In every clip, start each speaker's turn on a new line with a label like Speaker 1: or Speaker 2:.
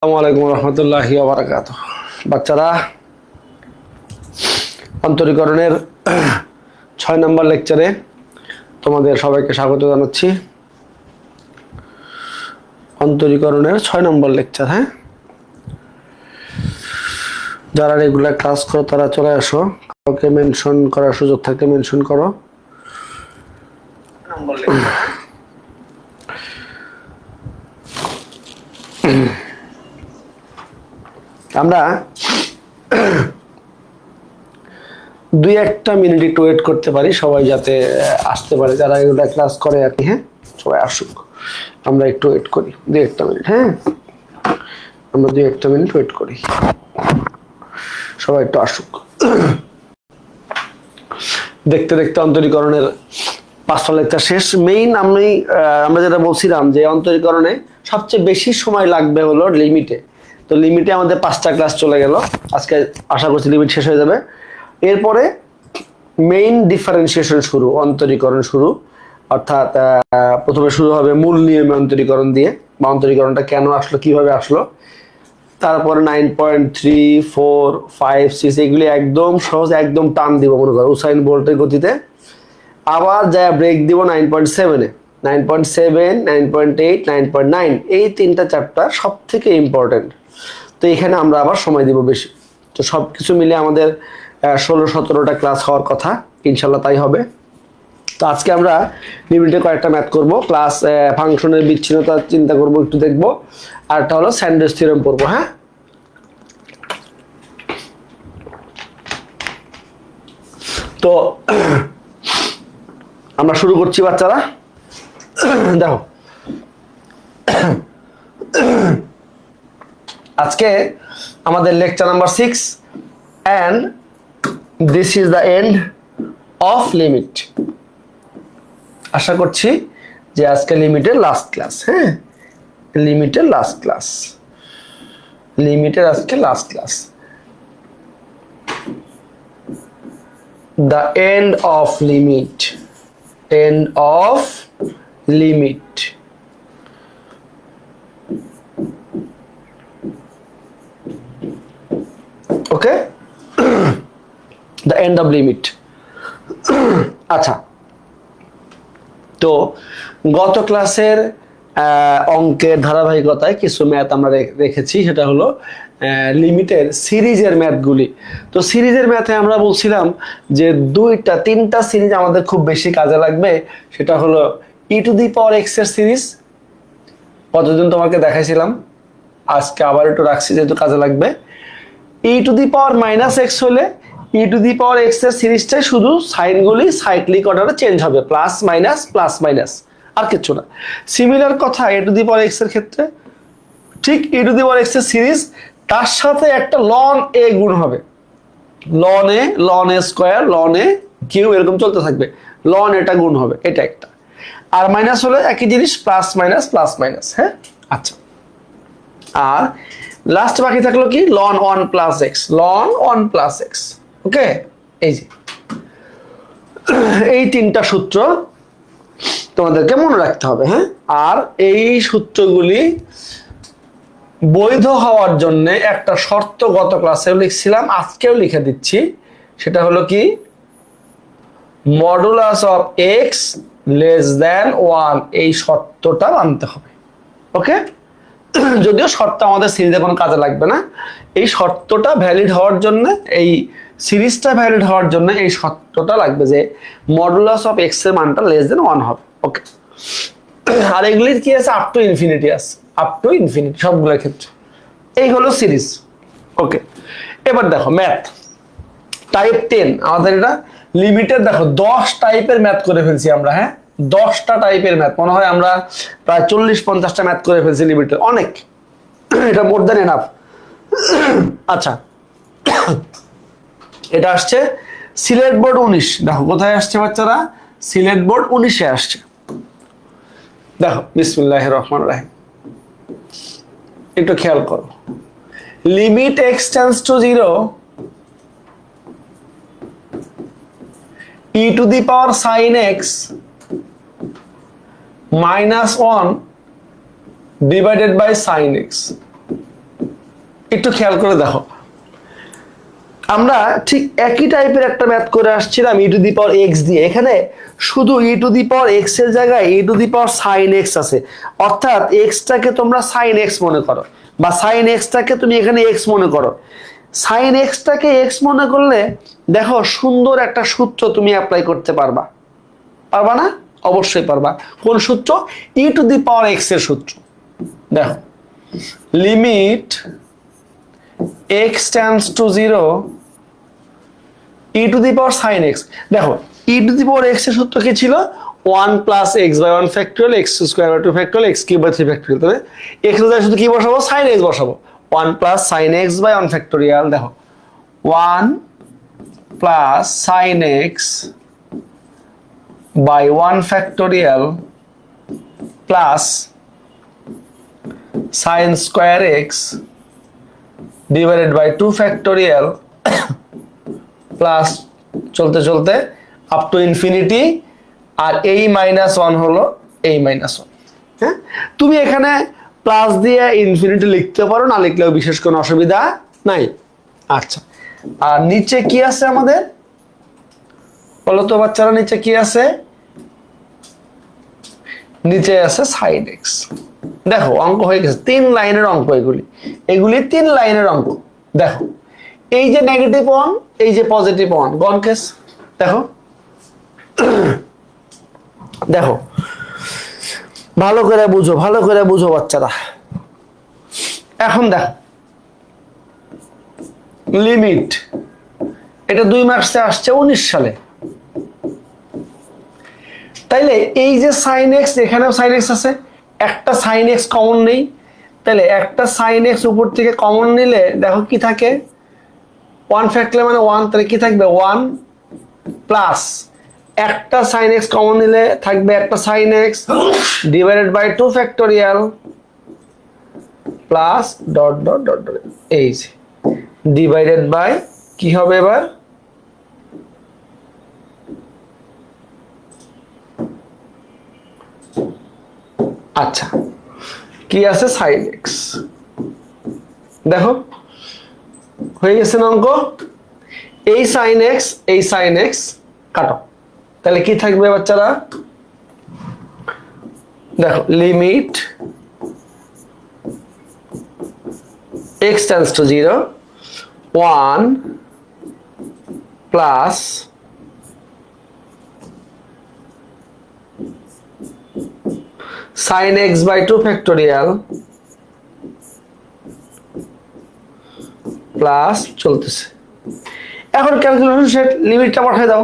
Speaker 1: আসসালামু আলাইকুম রহমতুল্লাহি ওয়া বারাকাতুহু। বাচ্চারা, অন্তরীকরণের 6 নম্বর লেকচারে তোমাদের সবাইকে স্বাগত জানাচ্ছি। অন্তরীকরণের 6 নম্বর লেকচার। হ্যাঁ, যারা রেগুলার ক্লাস করো তারা চলে আসো। কাউকে মেনশন করার সুযোগ থাকলে মেনশন করো। আমরা 2-1 মিনিট একটু ওয়েট করতে পারি, সবাই যাতে আসতে পারে, যারা এগুলো ক্লাস করে আর কি। হ্যাঁ, সবাই আসুক, আমরা একটু ওয়েট করি 2-1 মিনিট। হ্যাঁ, আমরা 2-1 মিনিট ওয়েট করি, সবাই একটু আসুক। দেখতে দেখতে অন্তরীকরণের 5টা লেকচার শেষ। মেইন আমরা যেটা বলছিলাম যে অন্তরীকরণে সবচেয়ে বেশি সময় লাগবে হলো লিমিটে। তো লিমিটে আমাদের 5টা ক্লাস চলে গেল, আজকে আশা করছি লিমিট শেষ হয়ে যাবে। এরপরে মেইন ডিফারেন্সিয়েশন শুরু, অন্তরীকরণ শুরু। অর্থাৎ প্রথমে শুরু হবে মূল নিয়মে অন্তরীকরণ দিয়ে, বা অন্তরীকরণটা কেন আসলো, কিভাবে আসলো। তারপরে 9.3, 4, 5, 6 এগুলি একদম সহজ, একদম টান দিব মনে করো উসাইন বোল্টের গতিতে। আবার যা ব্রেক দিব 9.7-এ, 9.7, 9.8, 9.9, এই 3টা চ্যাপ্টার সব থেকে ইম্পর্টেন্ট। তো এখানে আমরা আবার সময় দিব বেশি। তো সব কিছু মিলে আমাদের 16-17টা ক্লাস হওয়ার কথা, ইনশাল্লাহ তাই হবে। তো আজকে আমরা লিমিটে কয়েকটা ম্যাথ করব, প্লাস ফাংশনের বিচ্ছিন্নতা চিন্তা করব, একটু দেখব। আর একটা হলো স্যান্ডউইচ থিওরেম পড়বো। হ্যাঁ, তো আমরা শুরু করছি বাচ্চারা। দেখো, আজকে আমাদের lecture number 6 and this is the end of limit। আশা করছি যে আজকে লিমিটের লাস্ট ক্লাস। হ্যাঁ, লিমিটের লাস্ট ক্লাস, লিমিটের আজকে last class, the end of limit, end of limit। Okay, the end of limit। আচ্ছা, তো গত ক্লাসের অঙ্কের ধারাবাহিকতায় কিছু ম্যাথ আমরা রেখেছি, সেটা হলো লিমিটের সিরিজের ম্যাথগুলি। তো সিরিজের ম্যাথে আমরা বলছিলাম যে 2-3টা সিরিজ আমাদের খুব বেশি কাজে লাগবে। সেটা হলো e⁻x এর সিরিজ, কতদিন তোমাকে দেখাইছিলাম, আজকে আবার একটু রাখছি যেহেতু কাজে লাগবে। e⁻−x হলে e⁻x এর সিরিজটাই শুধু সাইনগুলি সাইক্লিক অর্ডারে চেঞ্জ হবে, প্লাস মাইনাস প্লাস মাইনাস, আর কিছু না। সিমিলার কথা e⁻x এর ক্ষেত্রে, ঠিক e⁻x এর সিরিজ, তার সাথে একটা ln a গুণ হবে, ln a square, ln a cube, এরকম চলতে থাকবে। ln এটা গুণ হবে, এটা একটা। আর মাইনাস হলে একই জিনিস, প্লাস মাইনাস প্লাস মাইনাস। হ্যাঁ, আচ্ছা। আর লাস্ট বাকি থাকলো কি, ln 1 + x, ln 1 + x। ওকে, এই যে এই 3টা সূত্র তোমাদেরকে মনে রাখতে হবে। হ্যাঁ, আর এই সূত্রগুলি বৈধ হওয়ার জন্য একটা শর্ত গত ক্লাসেও লিখছিলাম, আজকেও লিখে দিচ্ছি। সেটা হলো কি, মডুলাস অফ x < 1, এই শর্তটা মানতে হবে। ওকে, যদিও শর্ত আমাদের সিরিজে কোনো কাজে লাগবে না, এই শর্তটা ভ্যালিড হওয়ার জন্য, এই সিরিজটা ভ্যালিড হওয়ার জন্য এই শর্তটা লাগবে যে মডুলাস অফ x এর মানটা <1 হবে। ওকে, আর এগুলির কি আছে, আপ টু ইনফিনিটি আছে, আপ টু ইনফিনিটি সবগুলোর ক্ষেত্রে। এই হলো সিরিজ। ওকে, এবার দেখো ম্যাথ টাইপ 10, আমাদের এটা লিমিটের দেখো 10 টাইপের ম্যাথ করে ফেলছি আমরা। হ্যাঁ, 10টা টাইপের ম্যাথ, মনে হয় আমরা প্রায় 40-50টা ম্যাথ করে ফেলছি লিমিটের, অনেক, এটা মোর দ্যান এনাফ। আচ্ছা, এটা আসছে সিলেট বোর্ড 19। দেখো কোথায় আসছে বাচ্চারা, সিলেট বোর্ড 19-এ আসছে। দেখো, বিসমিল্লাহির রহমানির রহিম, একটু খেয়াল করো। Limit x tends to 0, e⁻sin x -1 divided by sin x। একটু খেয়াল করে দেখো, আমরা ঠিক একই টাইপের একটা ম্যাথ করে আসছিলাম ই টু দি পাওয়ার এক্স দিয়ে। এখানে শুধু ই টু দি পাওয়ার এক্স এর জায়গায় e to the power sine x আছে, অর্থাৎ এক্সটাকে তোমরা সাইন এক্স মনে করো, বা সাইন এক্সটাকে তুমি এখানে এক্স মনে করো। সাইন এক্সটাকে এক্স মনে করলে দেখো সুন্দর একটা সূত্র তুমি অ্যাপ্লাই করতে পারবা, পারবা না? অবশ্যই পারবা। কোন সূত্র? ই টু দি পাওয়ার এক্স এর সূত্র। দেখো, limit x tends to 0 E to the power sine x. দেখো, ই টু দি পাওয়ার এক্স এর সূত্র কি ছিল? 1 plus x by 1 factorial x square by 2 factorial x cube by 3 factorial. তবে এক্স এর জায়গায় শুধু কি বসাবো? সাইন এক্স বসাবো। 1 plus sin x by 1 factorial. দেখো, 1 plus sin x by 1 factorial plus sin square x divided by 2 factorial plus চলতে চলতে up to infinity, আর এই মাইনাস 1 হলো এই মাইনাস 1। হ্যাঁ, তুমি এখানে প্লাস দিয়ে ইনফিনিটি লিখতে পারো, না লিখলেও বিশেষ কোনো অসুবিধা নাই। আচ্ছা, আর নিচে কি আছে আমাদের বলো তো বাচ্চারা? নিচে কি আছে? নিচে আছে সাইন এক্স। দেখো, অঙ্ক হয়ে গেছে, 3 লাইনের অঙ্ক এগুলি, এগুলি 3 লাইনের অঙ্ক। দেখো, এই যে নেগেটিভ 1, এই যে পজিটিভ 1, গন কেস। দেখো দেখো, ভালো করে বুঝো, ভালো করে বুঝো বাচ্চারা। এখন দেখো, লিমিট, এটা 2 মার্কসে আসছে 19 সালে। তাইলে এই যে সাইন এক্স, এখানেও সাইন এক্স আছে, একটা সাইন এক্স কমন নেই, তাহলে একটা সাইন এক্স উপর থেকে কমন নিলে দেখো কি থাকে? 1 ফ্যাক্টোরিয়াল মানে 1, তাহলে কি থাকবে? 1 প্লাস একটা সাইন এক্স কমন নিলে থাকবে একটা sin x divided by 2 factorial plus dot dot dot dot, এই যে ডিভাইডেড বাই কি হবে এবার? আচ্ছা, কি আছে? Sin x. দেখো, হয়ে গেছে না অঙ্ক? এই সাইন এক্স, এই সাইন এক্স কাটো, তাহলে কি থাকবে বাচ্চারা? দেখো, limit x tends to 0 1 plus sin x by 2 factorial plus চলতেছে। এখন ক্যালকুলেশন শেষ, লিমিটটা পাঠিয়ে দাও।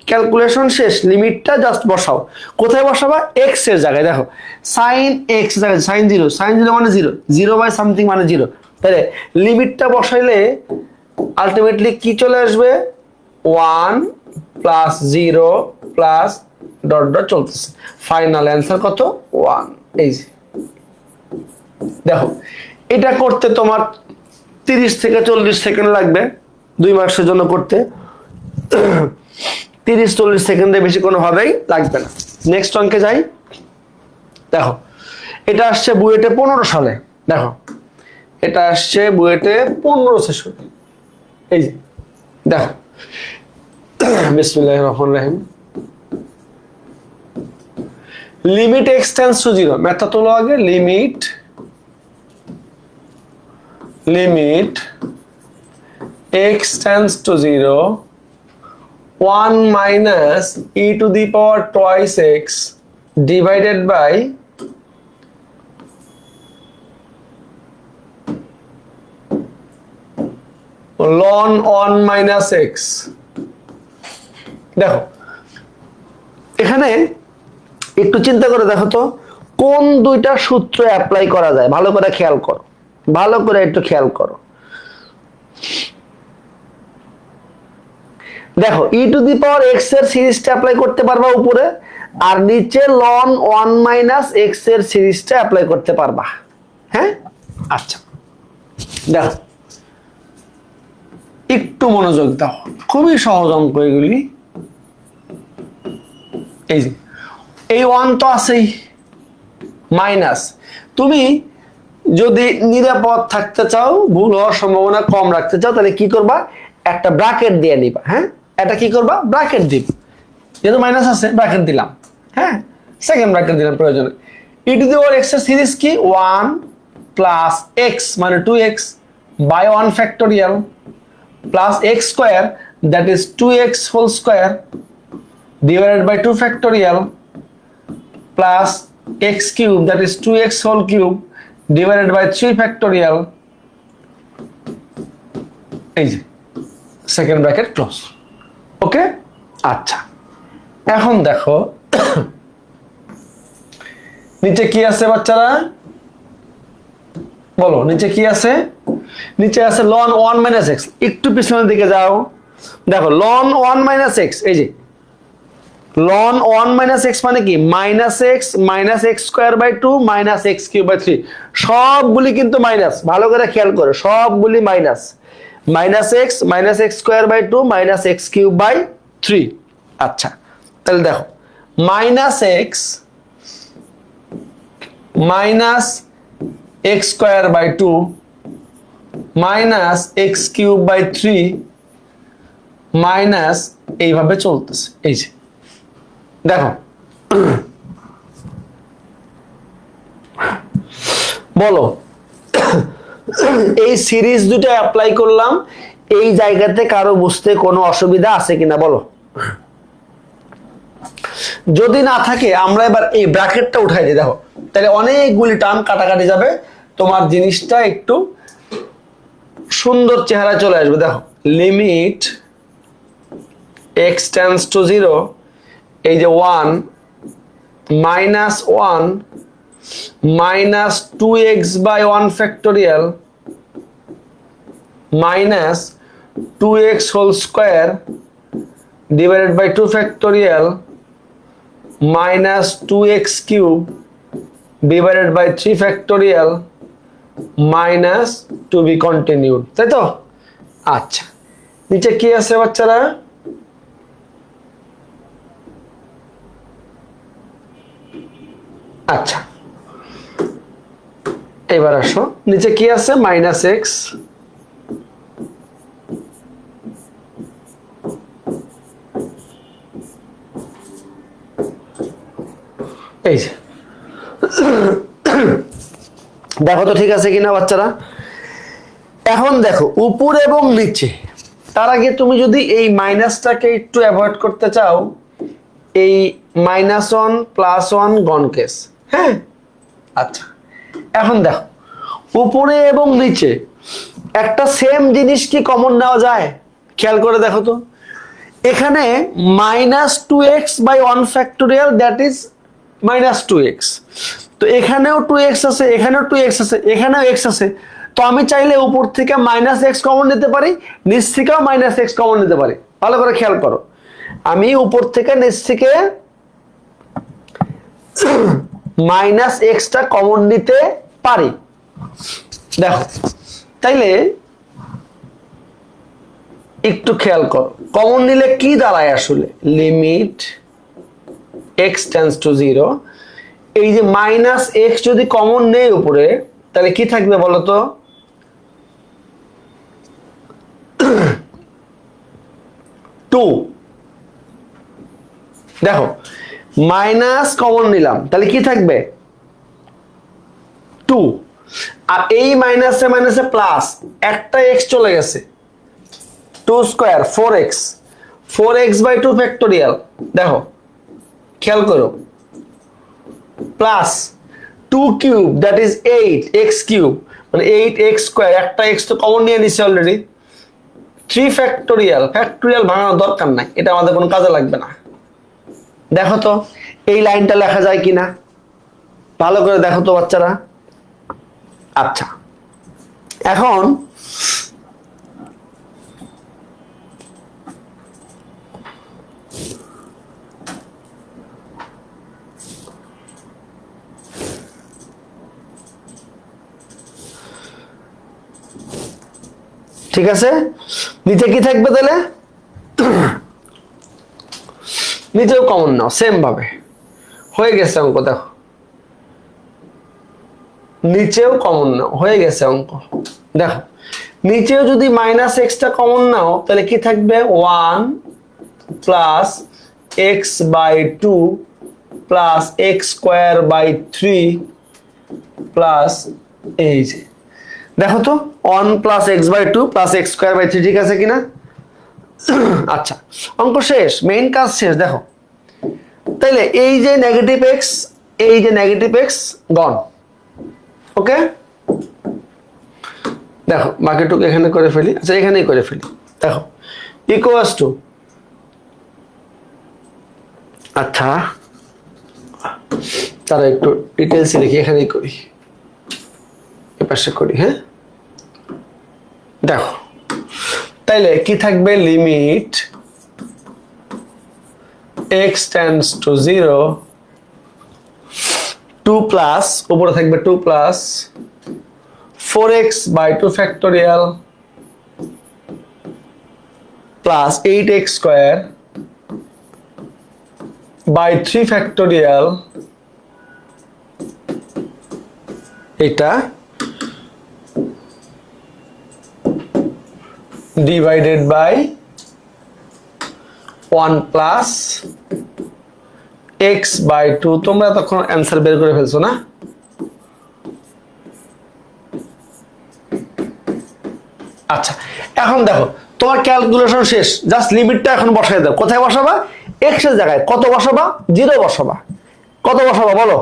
Speaker 1: ক্যালকুলেশন শেষ, লিমিটটা জাস্ট বসাও। কোথায় বসাবা? x এর জায়গায়। দেখো, sin x জায়গায় sin 0, sin 0 মানে 0, 0 বাই সামথিং মানে 0। তাহলে লিমিটটা বসাইলে আলটিমেটলি কি চলে আসবে? 1 প্লাস 0 প্লাস ডট ডট চলতেছে। ফাইনাল অ্যান্সার কত? 1। এই যে দেখো, এটা করতে তোমার 30 থেকে 40 সেকেন্ড লাগবে 2 মার্কসের জন্য করতে। 30-40 সেকেন্ডে বেশি কোনোভাবেই লাগবে না। নেক্সট অঙ্কে যাই। দেখো, এটা আসছে বুয়েটে 15 সালে। দেখো, এটা আসছে বুয়েটে 15 সেশনে। এই যে দেখো, বিসমিল্লাহির রহমানির রহিম। লিমিট এক্স টেন্ডস টু 0, ম্যাথটা তোলো আগে। Limit x tends to 0 1 minus e to the power twice x divided by ln 1 minus x। দেখো, এখানে একটু চিন্তা করে দেখো তো কোন দুইটা সূত্র অ্যাপ্লাই করা যায়। ভালো করে খেয়াল করো, ভালো করে একটু খেয়াল করো। দেখো, ই টু দি পাওয়ার এক্স এর সিরিজটা অ্যাপ্লাই করতে পারবা উপরে, আর নিচে ln 1 মাইনাস এক্স এর সিরিজটা অ্যাপ্লাই করতে পারবা। হ্যাঁ, আচ্ছা দেখো, একটু মনোযোগ দাও, খুবই সহজ অঙ্ক এগুলি। এই যে এই 1 তো আছেই, মাইনাস তুমি যদি নিরাপদ থাকতে চাও, ভুল হওয়ার সম্ভাবনা কম রাখতে চাও, তাহলে কি করবা, একটা ব্র্যাকেট দিয়ে নিবা। হ্যাঁ, এটা কি করবা, ব্র্যাকেট দিব, যেহেতু মাইনাস আছে ব্র্যাকেট দিলাম। হ্যাঁ, সেকেন্ড ব্র্যাকেট দিলাম প্রয়োজনে। E to the power x এর সিরিজ কি, 1 প্লাস এক্স মানে 2x by 1 factorial plus x square that is 2x whole square divided by 2 factorial plus x cube that is 2x whole cube divided by 3 factorial, এই যে second bracket close. ওকে, আচ্ছা এখন দেখো নিচে কি আছে বাচ্চারা, বলো নিচে কি আছে? নিচে আছে ln 1 minus x। একটু পিছনের দিকে যাও, দেখো ln 1 minus x, এই যে ln 1 minus x মানে কি, minus x minus x square by 2 minus x cube by 3, সবগুলি কিন্তু মাইনাস, ভালো করে খেয়াল করো, সবগুলি minus, minus x minus x square by 2 minus x cube by 3। আচ্ছা তাহলে দেখো minus x minus x square by 2 minus x cube by 3 minus, এইভাবে চলতেছে। এই যে দেখো, বলো এই সিরিজ দুটো অ্যাপ্লাই করলাম, এই জায়গাতে কারো বুঝতে কোনো অসুবিধা আছে কিনা বলো? যদি না থাকে আমরা এবার এই ব্র্যাকেটটা উঠাই দিই, দেখো তাহলে অনেকগুলি টার্ম কাটাকাটি যাবে, তোমার জিনিসটা একটু সুন্দর চেহারা চলে আসবে। দেখো লিমিট x টেন্ডস টু 0, এই যে 1 minus 1 minus 2x by 1 factorial minus 2x whole square divided by 2 factorial minus 2x cube divided by 3 factorial minus to be continued, তাই তো? আচ্ছা নিচে কি আছে বাচ্চারা? আচ্ছা এবার আসো, নিচে কি আছে, মাইনাস এক্স এই যে দেখো তো ঠিক আছে কিনা বাচ্চারা? এখন দেখো উপর এবং নিচে, তার আগে তুমি যদি এই মাইনাসটাকে একটু অ্যাভয়েড করতে চাও, এই -1 +1 গন কেস। হ্যাঁ আচ্ছা এখন দেখো উপরে এবং নিচে একটা সেম জিনিস কি কমন নেওয়া যায়? খেয়াল করে দেখো তো, এখানে -2x by 1 factorial that is -2x, তো এখানেও 2x আছে, এখানেও 2x আছে, এখানেও x আছে, তো আমি চাইলে উপর থেকে -x কমন নিতে পারি, নিচ থেকেও -x কমন নিতে পারি। ভালো করে খেয়াল করো, আমি উপর থেকে নিচ থেকে -x টা কমন নিতে পারি। দেখো তাইলে একটু খেয়াল করো, কমন নিলে কি দাঁড়ায় আসলে, লিমিট x টেন্ডস টু 0, এই যে -x যদি কমন নেই উপরে, তাহলে কি থাকবে বলো তো? 2। দেখো মাইনাস কমন নিলাম, তাহলে কি থাকবে? 2। আর এই মাইনাসে মাইনাসে প্লাস, একটা x চলে গেছে, 2 square 4x, 4x by 2 factorial, দেখো খেয়াল করো, plus 2 cube that is 8x cube মানে 8x স্কয়ার, একটা x তো কমন নিয়ে নিছে অলরেডি, 3 ফ্যাক্টোরিয়াল, ফ্যাক্টোরিয়াল ভাঙানোর দরকার নাই, এটা আমাদের কোনো কাজে লাগবে না। দেখো তো এই লাইনটা লেখা যায় কিনা, ভালো করে দেখো তো বাচ্চারা। আচ্ছা এখন ঠিক আছে, নিচে কি থাকবে তাহলে? নিচেও কমন নাও সেম ভাবে, হয়ে গেছে অঙ্ক। দেখো নিচেও কমন নাও, হয়ে গেছে অঙ্ক। দেখো নিচেও যদি মাইনাস এক্সটা কমন নাও তাহলে কি থাকবে, 1 plus x by 2 plus x square by 3 plus এই যে দেখো তো 1 plus x by 2 plus x square by 3 ঠিক আছে কিনা? আচ্ছা অঙ্ক শেষ, মেইন কাজ শেষ। দেখো তাইলে এই যে নেগেটিভ এক্স, এই যে নেগেটিভ এক্স গন। ওকে দেখো বাকিটুকু এখানে করে ফেলি, আচ্ছা এখানেই করে ফেলি। দেখো ইকুয়ালস টু, আচ্ছা তারা একটু ডিটেলসে লিখি, এখানেই করি, এপাশে করি। হ্যাঁ দেখো তাইলে কি থাকবে, limit x tends to 0, 2 plus উপরে থাকবে 2 plus 4x by 2 factorial plus 8x square by 3 factorial, এটা divided by 1 plus x by 2। তোমরা তখন অ্যান্সার বের করে ফেলছো না? আচ্ছা এখন দেখো তোমার ক্যালকুলেশন শেষ, জাস্ট লিমিটটা এখন বসাই দাও। কোথায় বসাবা? x এর জায়গায় কত বসাবা? 0 বসাবা। কত বসাবা বলো?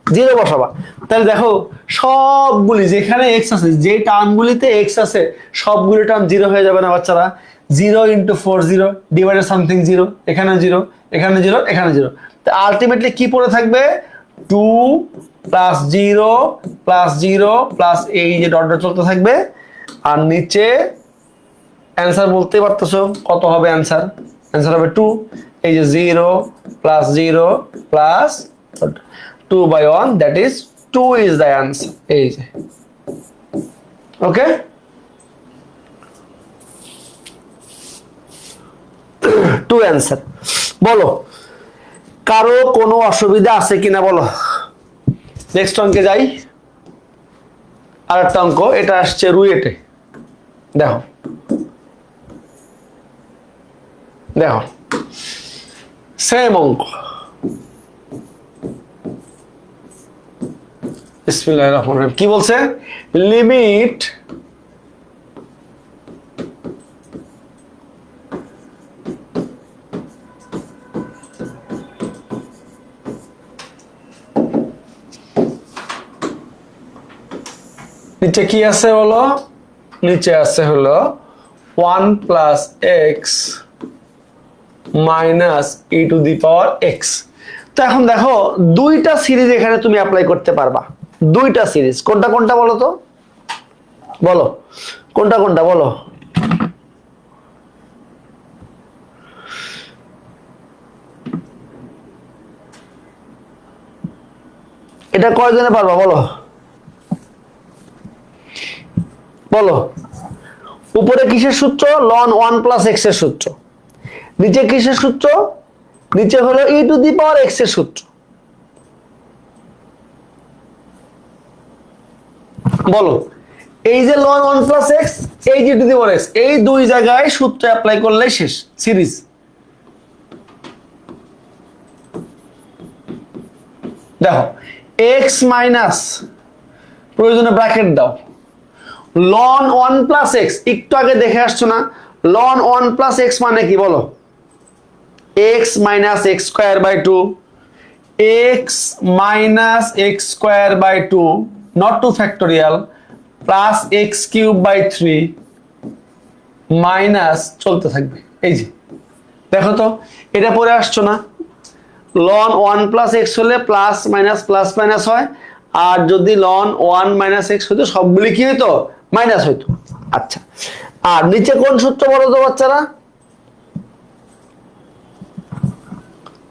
Speaker 1: 0 বসাবা। তাহলে দেখো সবগুলি যেখানে x আছে, যে টার্মগুলিতে x আছে সবগুলি টার্ম 0 হয়ে যাবে না বাচ্চারা? 0 ইন্টু 4 0 ডিভাইডেড সামথিং 0, এখানে 0, এখানে 0, এখানে 0। তো আলটিমেটলি কি পড়ে থাকবে? 2 প্লাস 0 প্লাস 0 প্লাস এই যে ডট ডট চলতে থাকবে। আর নিচে অ্যান্সার বলতে পারতেছো কত হবে অ্যান্সার? অ্যান্সার হবে 2। এই যে 0 plus 0 plus 2 by 1, that is 2 is the answer। এই যে ওকে, 2 অ্যান্সার। বলো কারো কোনো অসুবিধা আছে কিনা বলো? নেক্সট অঙ্কে যাই। আর একটা অঙ্ক, এটা আসছে রুয়েটে। দেখো দেখো সেম অঙ্ক। বিসমিল্লাহির রহমানির রহিম। কি বলছে? লিমিট নিচে কি আছে বলো? নিচে আছে হলো 1 plus x minus E to the power x. তো এখন দেখো দুইটা সিরিজ এখানে তুমি অ্যাপ্লাই করতে পারবা। দুইটা সিরিজ কোনটা কোনটা বলো তো? বলো কোনটা কোনটা বলো? এটা কয়জনে পারবা বলো? বলো। উপরে কিসের সূত্র? লন 1 প্লাস এক্স এর সূত্র। নিচে কিসের সূত্র? নিচে হলো ই টু দি পাওয়ার এক্স এর সূত্র। বলো এই যে লন 1 প্লাস এক্স, এই যে টু দি পাওয়ার এক্স, এই দুই জায়গায় সূত্র অ্যাপ্লাই করলে শেষ সিরিজ। দেখো এক্স মাইনাস, প্রয়োজনে ব্র্যাকেট দাও, লন 1 প্লাস এক্স, একটু আগে দেখে আসছো না? লন 1 প্লাস এক্স মানে কি বলো? X minus x square by 2, x minus x square by 2 not 2 factorial plus x cube by 3 minus চলতে থাকবে। এই যে দেখো তো এটা পরে আসছো না? লন 1 প্লাস এক্স হলে প্লাস মাইনাস হয়, আর যদি লন 1 মাইনাস এক্স হতো সবগুলি কি হইতো? মাইনাস হইতো। আচ্ছা আর নিচে কোন সূত্র বলো তো বাচ্চারা?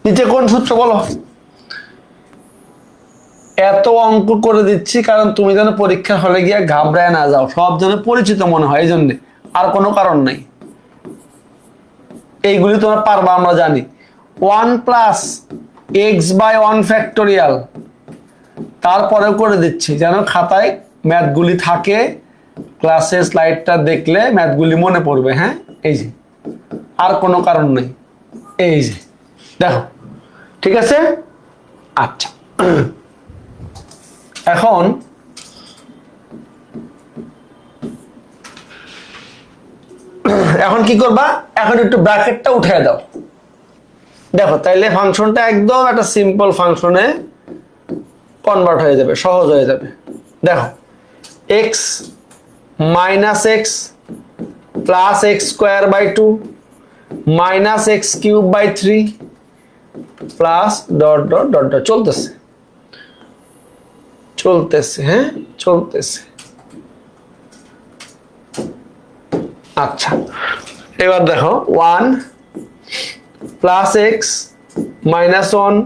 Speaker 1: নিচে কোন সূত্র বলো? এত অঙ্ক করে দিচ্ছি কারণ তুমি যেন পরীক্ষার হলে গিয়ে ঘাবড়ায় না যাও, সব যেন পরিচিত মনে হয়, এই জন্য, আর কোনো কারণ নাই। এইগুলি তোমরা পারবা আমরা জানি। 1 প্লাস এক্স বাই 1 ফ্যাক্টোরিয়াল তারপরেও করে দিচ্ছি যেন খাতায় ম্যাথগুলি থাকে, ক্লাসে স্লাইডটা দেখলে ম্যাথগুলি মনে পড়বে। হ্যাঁ, এই যে, আর কোনো কারণ নেই, এই যে দেখো, ঠিক আছে। আচ্ছা, এখন কি করবা, এখন একটু ব্র্যাকেটটা উঠে দাও। দেখো তাইলে ফাংশনটা একদম একটা সিম্পল ফাংশনে কনভার্ট হয়ে যাবে, সহজ হয়ে যাবে। দেখো x minus x plus x square by 2 minus x cube by 3 plus dot dot dot dot চলতেছে চলতেছে, হ্যাঁ চলতেছে। আচ্ছা, এবার দেখো 1 plus x minus 1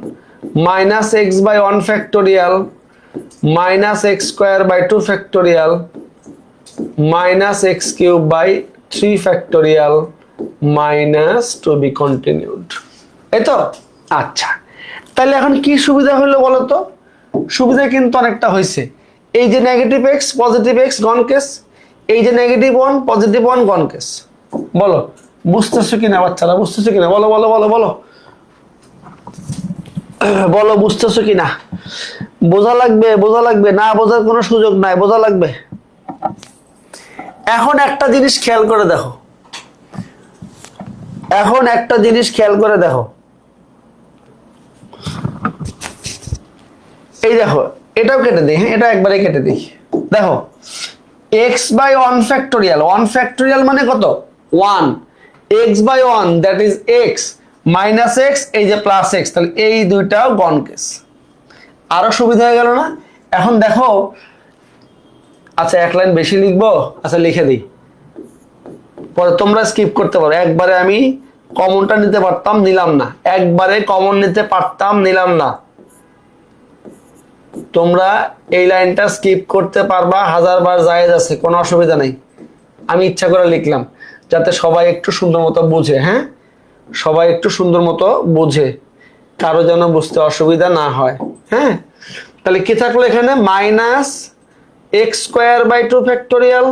Speaker 1: minus x by 1 factorial minus x square by 2 factorial minus x cube by 3 factorial minus to be continued, এই তো। আচ্ছা, তাহলে এখন কি সুবিধা হলো বলো তো? সুবিধা কিন্তু অনেকটা হয়েছে। এই যে নেগেটিভ এক্স পজিটিভ এক্স গন কেস, এই যে নেগেটিভ 1 পজিটিভ 1 গন কেস। বলো বুঝতেছো কিনা বাচ্চারা, বুঝতেছো কিনা? বলো বলো বলো বলো বলো, বুঝতেছো কিনা? বোঝা লাগবে, বোঝা লাগবে, না বোঝার কোনো সুযোগ নাই, বোঝা লাগবে। এখন একটা জিনিস খেয়াল করে দেখো, এখন একটা জিনিস খেয়াল করে দেখো, এই দেখো এটাও কেটে দিই, হ্যাঁ এটা একবারে কেটে দিই। দেখো x বাই 1 ফ্যাক্টোরিয়াল, 1 ফ্যাক্টোরিয়াল মানে কত? 1, x by 1 that is x minus x, এই যে প্লাস x, তাহলে এই দুইটাও গন কেস। আরো সুবিধা হয়ে গেল না? এখন দেখো, আচ্ছা এক লাইন বেশি লিখবো, আচ্ছা লিখে দিই, পরে তোমরা স্কিপ করতে পারো। একবারে আমি কমনটা নিতে পারতাম, নিলাম না। একবারে কমন নিতে পারতাম, নিলাম না। তোমরা এই লাইনটা স্কিপ করতে পারবা, 1000 বার জায়েজ আছে, কোনো অসুবিধা নেই। আমি ইচ্ছা করে লিখলাম যাতে সবাই একটু সুন্দর মতো বুঝে। হ্যাঁ, সবাই একটু সুন্দর মতো বুঝে, কারো যেন বুঝতে অসুবিধা না হয়। হ্যাঁ, তাহলে কি থাকলো এখানে? Minus x square by 2 factorial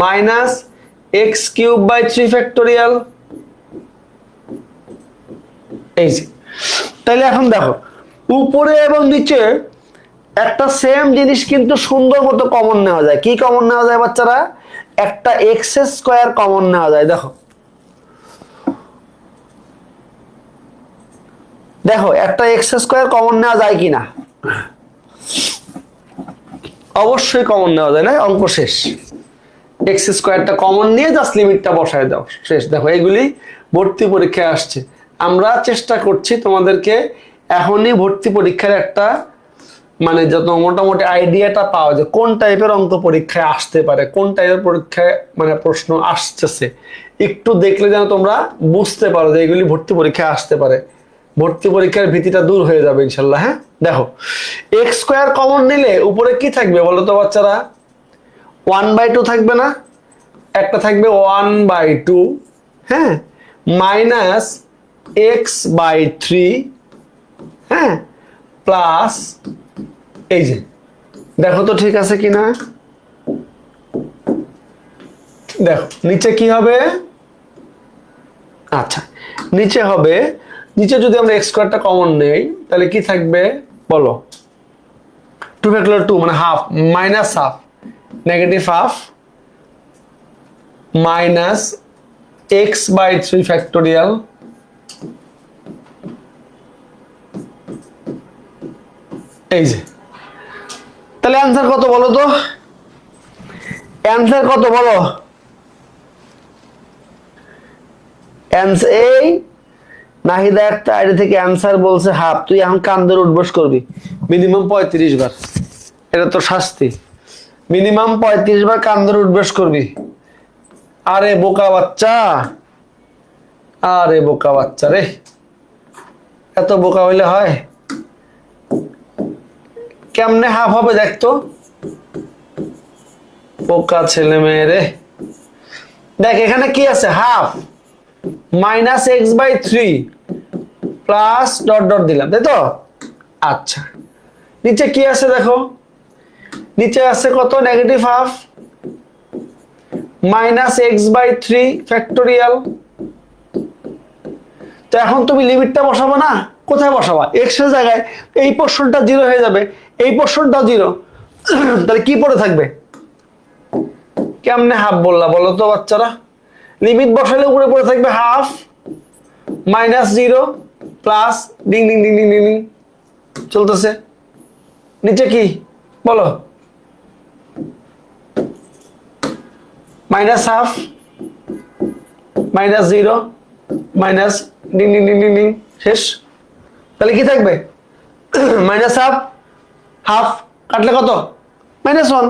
Speaker 1: minus x cube by 3 factorial, এই যে। তাহলে এখন দেখো উপরে এবং নিচে একটা সেম জিনিস কিন্তু সুন্দর মতো কমন নেওয়া যায়। কি কমন নেওয়া যায় বাচ্চারা? একটা এক্স স্কোয়ার কমন নেওয়া যায়। দেখো দেখো একটা এক্স স্কোয়ার কমন নেওয়া যায় কিনা? অবশ্যই কমন নেওয়া যায়, না? অঙ্ক শেষ। এক্স স্কোয়ারটা কমন নিয়ে জাস্ট লিমিটটা বসায় দাও, শেষ। দেখো এগুলি ভর্তি পরীক্ষায় আসছে। আমরা চেষ্টা করছি তোমাদেরকে এখনই ভর্তি পরীক্ষার একটা মানে যত মোটামুটি আইডিয়াটা পাওয়া যায় কোন টাইপের অঙ্ক পরীক্ষায় আসতে পারে, কোন টাইপের পরীক্ষায় মানে প্রশ্ন আসতেছে, একটু দেখলে যেন তোমরা বুঝতে পারো যে এগুলি ভর্তি পরীক্ষায় আসতে পারে। ভর্তি পরীক্ষার ভীতিটা দূর হয়ে যাবে ইনশাল্লাহ। হ্যাঁ, দেখো এক্স স্কোয়ার কমন নিলে উপরে কি থাকবে বলো তো বাচ্চারা? 1/2 থাকবে না? একটা থাকবে 1/2, হ্যাঁ, মাইনাস এক্স বাই 3, হ্যাঁ, প্লাস এই যে, দেখো তো ঠিক আছে কিনা? দেখো নিচে কি হবে? আচ্ছা নিচে হবে, নিচে যদি আমরা এক্স স্কোয়ারটা কমন নেই তাহলে কি থাকবে বলো? 2 ফ্যাক্টোরিয়াল 2 মানে half, minus half, negative half, minus x by 3 factorial, এই যে। তাহলে অ্যান্সার কত বলো তো? অ্যান্সার কত বলো? এই নাহিদা একটা আইডি থেকে অ্যান্সার বলছে হাফ। তুই এখন কান ধরে উঠবস করবি মিনিমাম 35 বার। এটা তো শাস্তি। মিনিমাম 35 বার কান ধরে উঠবস করবি। আরে বোকা বাচ্চা, আরে বোকা বাচ্চা রে, এত বোকা হইলে হয়? কেমনে হাফ হবে দেখতো, বোকা ছেলে মেয়ে রে। দেখ এখানে কি আছে? Half minus x by 3 plus dot dot দিলাম, তাই তো? আচ্ছা, নিচে কি আছে দেখো, নিচে আছে কত, negative half minus x by 3 factorial. তো এখন তুমি লিমিটটা বসাবো না, কোথায় বসাবা? এক্স এর জায়গায় এই পোর্শনটা 0 হয়ে যাবে, এই পোর্শনটা 0, তাহলে কি পড়ে থাকবে? কেমনে হাফ বললা বলো তো বাচ্চারা? লিমিট বসালে উপরে পড়ে থাকবে half minus 0 plus ding ding ding ding ding চলতেছে, নিচে কি বলো? Minus half minus 0 minus ding ding ding ding ding, শেষ। তাহলে কি থাকবে? মাইনাস হাফ, হাফ কাটলে কত? -1।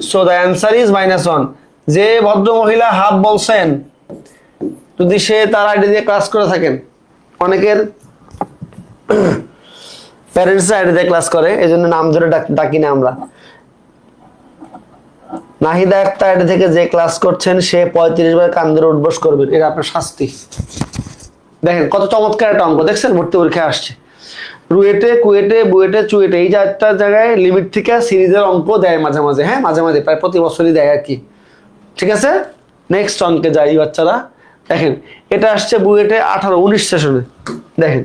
Speaker 1: So the answer is -1। যে ভদ্র মহিলা হাফ বলছেন, যদি সে তার আইডি দিয়ে ক্লাস করে থাকেন, অনেকের প্যারেন্টস আইডি দিয়ে ক্লাস করে, এই জন্য নাম ধরে ডাকি না আমরা। নাহিদা আক্তার আইডি থেকে যে ক্লাস করছেন সে 35 বার কান ধরে উঠবস করবেন, এটা আপনার শাস্তি। দেখেন কত চমৎকার একটা অঙ্ক, দেখছেন? ভর্তি পরীক্ষায় আসছে। রুয়েটে, কুয়েটে, বুয়েটে, চুয়েটে, এই 4টা জায়গায় লিমিট থেকে সিরিজের অঙ্ক দেয় মাঝে মাঝে, হ্যাঁ মাঝে মাঝে, প্রায় প্রতি বছরই দেয় আর কি। ঠিক আছে, নেক্সট অঙ্কে যাই বাচ্চারা। দেখেন এটা আসছে বুয়েটে 18-19 সেশনে। দেখেন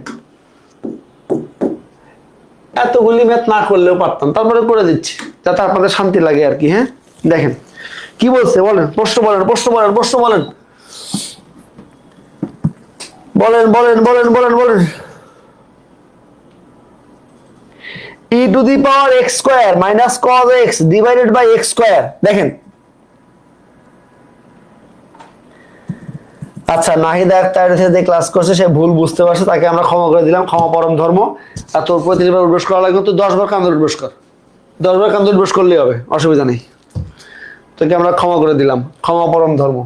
Speaker 1: এতগুলি ম্যাথ না করলেও পারতাম, তারপরে করে দিচ্ছি যাতে আপনাদের শান্তি লাগে আর কি। হ্যাঁ দেখেন কি বলছে, বলেন, প্রশ্ন বলেন, প্রশ্ন বলেন, প্রশ্ন বলেন, বলেন বলেন বলেন বলেন বলেন। e to the power x square minus cos x divided by x square। দেখেন আচ্ছা, নাহিদা আক্তার যে ক্লাস করছে সে ভুল বুঝতে পারছে, তাকে আমরা ক্ষমা করে দিলাম, ক্ষমা পরম ধর্ম। আর তোর 35 বার উঠবস করা লাগবে, তো 10 বার কান্দর উঠবস কর, 10 বার কান্দর উঠবস করলেই হবে, অসুবিধা নেই। তোকে আমরা ক্ষমা করে দিলাম, ক্ষমা পরম ধর্ম।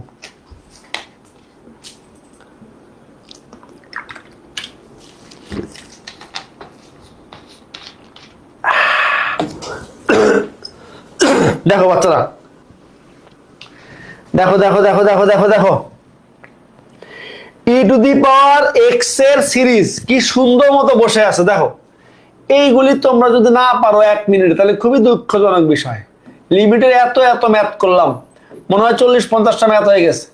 Speaker 1: দেখো বাচ্চারা, দেখো দেখো দেখো দেখো দেখো দেখো, e to the power x এর সিরিজ কি সুন্দর মতো বসে আছে। দেখো এইগুলি তোমরা যদি না পারো 1 মিনিটে, তাহলে খুবই দুঃখজনক বিষয়। লিমিটের এত এত ম্যাথ করলাম, মনে হয় 40-50টা ম্যাথ হয়ে গেছে।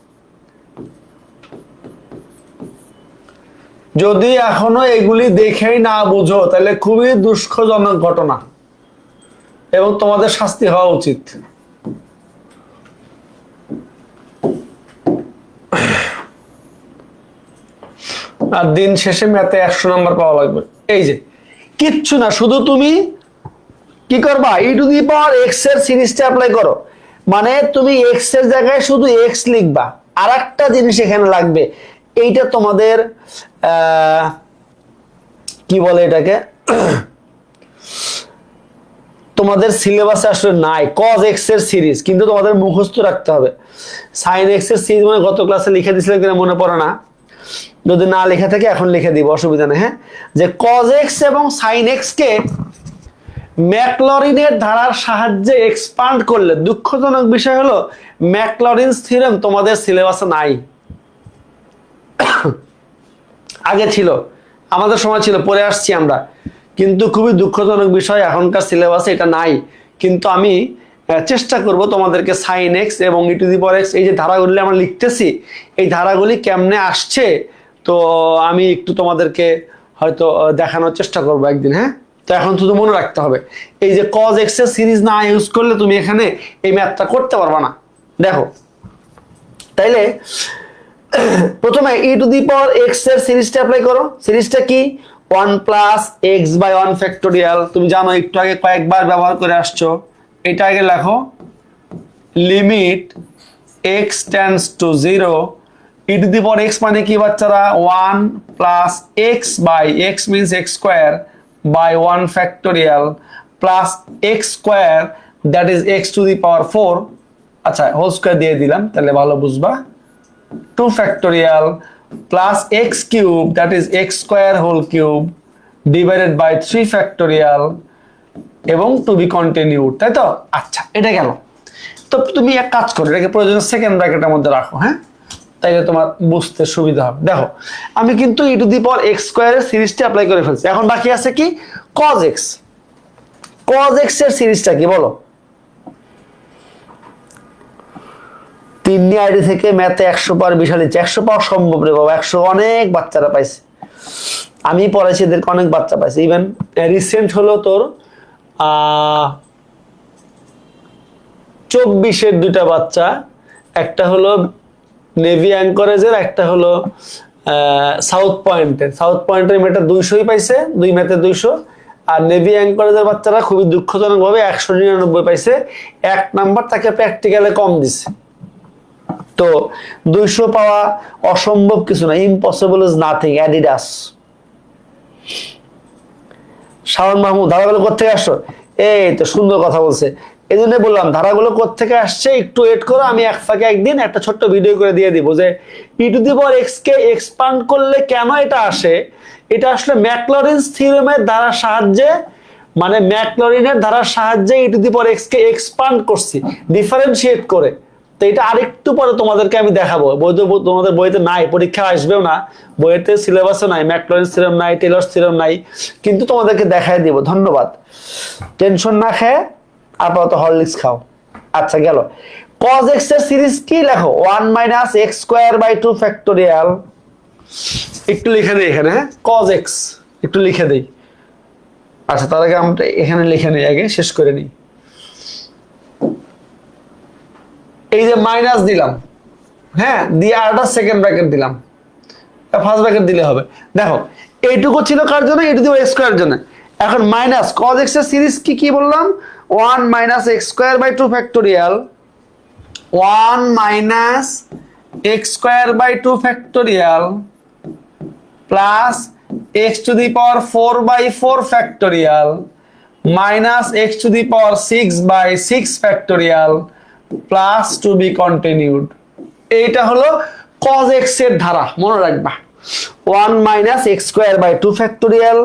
Speaker 1: যদি এখনো এগুলি দেখেই না বুঝো, তাহলে খুবই দুঃখজনক ঘটনা এবং তোমাদের শাস্তি হওয়া উচিত। আর দিন শেষে ম্যাথে 100 নাম্বার পাওয়া লাগবে। এই যে কিচ্ছু না, শুধু তুমি কি করবা, e to the power x এর সিরিজটা অ্যাপ্লাই করো। মানে তুমি x এর জায়গায় শুধু x লিখবা, আর একটা জিনিস এখানে লাগবে, এইটা তোমাদের কি বলে এটাকে, তোমাদের সিলেবাসে আসলে নাই cos x এর সিরিজ, কিন্তু তোমাদের মুখস্থ রাখতে হবে। sin x এর সিরিজ মানে গত ক্লাসে লিখে দিয়েছিলাম কিনা মনে পড়ে না, যদি না লেখা থাকে এখন লিখে দিব, অসুবিধা নেই। হ্যাঁ, যে cos x এবং sin x কে ম্যাকলরিনের ধারার সাহায্যে এক্সপান্ড করলে, দুঃখজনক বিষয় হলো ম্যাকলরিনস থিওরেম তোমাদের সিলেবাসে নাই। আগে ছিল, আমাদের সময় ছিল, পড়ে আসছি আমরা, কিন্তু খুবই দুঃখজনক বিষয় এখনকার সিলেবাসে এটা নাই। কিন্তু আমি চেষ্টা করব তোমাদেরকে sin x এবং e to the power x, এই যে ধারাগুলি আমরা লিখতেছি, এই ধারাগুলি কেমনে আসছে, তো আমি একটু তোমাদেরকে হয়তো দেখানোর চেষ্টা করব একদিন। হ্যাঁ, তো এখন শুধু মনে রাখতে হবে, এই যে cos x এর সিরিজ না ইউজ করলে তুমি এখানে এই ম্যাথটা করতে পারবা না। দেখো তাইলে প্রথমে e to the power x এর সিরিজটা অ্যাপ্লাই করো। সিরিজটা কি? 1 প্লাস x বাই 1 ফ্যাক্টোরিয়াল। তুমি জানো, একটু আগে কয়েকবার ব্যবহার করে আসছো। এটা আগে লেখো, limit x tends to 0, e to the power x মানে কি বাচ্চারা? 1 plus x by x means x square by 1 factorial plus x square, that is x to the power 4। আচ্ছা, হোল স্কয়ার দিয়ে দিলাম তাহলে ভালো বুঝবা। 2 factorial plus x cube, that is x square whole cube divided by 3 factorial এবং to be continued, তাই তো? আচ্ছা, এটা গেল। তো তুমি এক কাজ করো, এটাকে প্রয়োজনে সেকেন্ড ব্র্যাকেটের মধ্যে রাখো। হ্যাঁ, তাইলে তোমার বুঝতে সুবিধা হবে। দেখো আমি কিন্তু ই টু দি পাওয়ার এক্স স্কোয়ারের সিরিজটি অ্যাপ্লাই করে ফেলছি, এখন বাকি আছে কি কজ এক্স। কজ এক্স এর সিরিজটা কি বলো? তিন্নি আইডি থেকে ম্যাথে 100 পাওয়ার বিশাল ইচ্ছে। 100 পাওয়া সম্ভব রে বাবা, 100 অনেক বাচ্চারা পাইছে, আমি পড়াইছি এদেরকে, অনেক বাচ্চা পাইছে। ইভেন রিসেন্ট হলো তোর 24-এর দুইটা বাচ্চা, একটা হলো নেভি অ্যাঙ্করেজের, একটা হলো সাউথ পয়েন্টের। সাউথ পয়েন্টের মেয়েটা 200ই পাইছে, 2 ম্যাথে 200। আর নেভি অ্যাঙ্করেজের বাচ্চারা খুবই দুঃখজনক ভাবে 199 পাইছে, 1 নাম্বার তাকে প্র্যাকটিক্যালে কম দিছে। তো 200 পাওয়া অসম্ভব কিছু না, impossible is nothing, Adidas. Shaon Mahmud, ধারাগুলো কোথেকে আসছো? এই তো সুন্দর কথা বলছে, এই জন্য বললাম ধারাগুলো কোথেকে আসছে একটু ওয়েট করো, আমি এক ফাঁকে একদিন একটা ছোট্ট ভিডিও করে দিয়ে দিব যে e to the power x কে এক্সপান্ড করলে কেন এটা আসে। এটা আসলে ম্যাকলরিনস থিওরেমের ধারার সাহায্যে, মানে ম্যাকলরিনের ধারার সাহায্যে e to the power x কে এক্সপান্ড করছি, ডিফারেন্সিয়েট করে। তো এটা আরেকটু পরে তোমাদেরকে আমি দেখাবো, তোমাদের বইতে নাই, পরীক্ষা আসবেও না, বইতে সিলেবাসও নাই, ম্যাকলরিনস থিওরেম নাই, টেলরস থিওরেম নাই, কিন্তু তোমাদেরকে দেখাই দিব। ধন্যবাদ, টেনশন না খেয়ে আপাতত হরলিক্স খাও। আচ্ছা গেল, cos x এর সিরিজ কি লেখো? 1 minus x square by 2 factorial. একটু লিখে দিই এখানে, হ্যাঁ cos x একটু লিখে দিই। আচ্ছা তার আগে আমরা এখানে লিখে নিই, আগে শেষ করে নিই। এই যে মাইনাস দিলাম, হ্যাঁ দিয়ে আরেকটা সেকেন্ড ব্র্যাকেট দিলাম, ফার্স্ট ব্র্যাকেট দিলে হবে। দেখো এইটুকু ছিল কার জন্য? এই to the power x square জন্য। এখন মাইনাস cos x এর সিরিজ কি কি বললাম? 1 minus x square by 2 factorial, 1 minus x square by 2 factorial plus x to the power 4 by 4 factorial minus x to the power 6 by 6 factorial plus to be continued. এইটা হলো cos x এর ধারা, মনে রাখবা। 1 minus x square by 2 factorial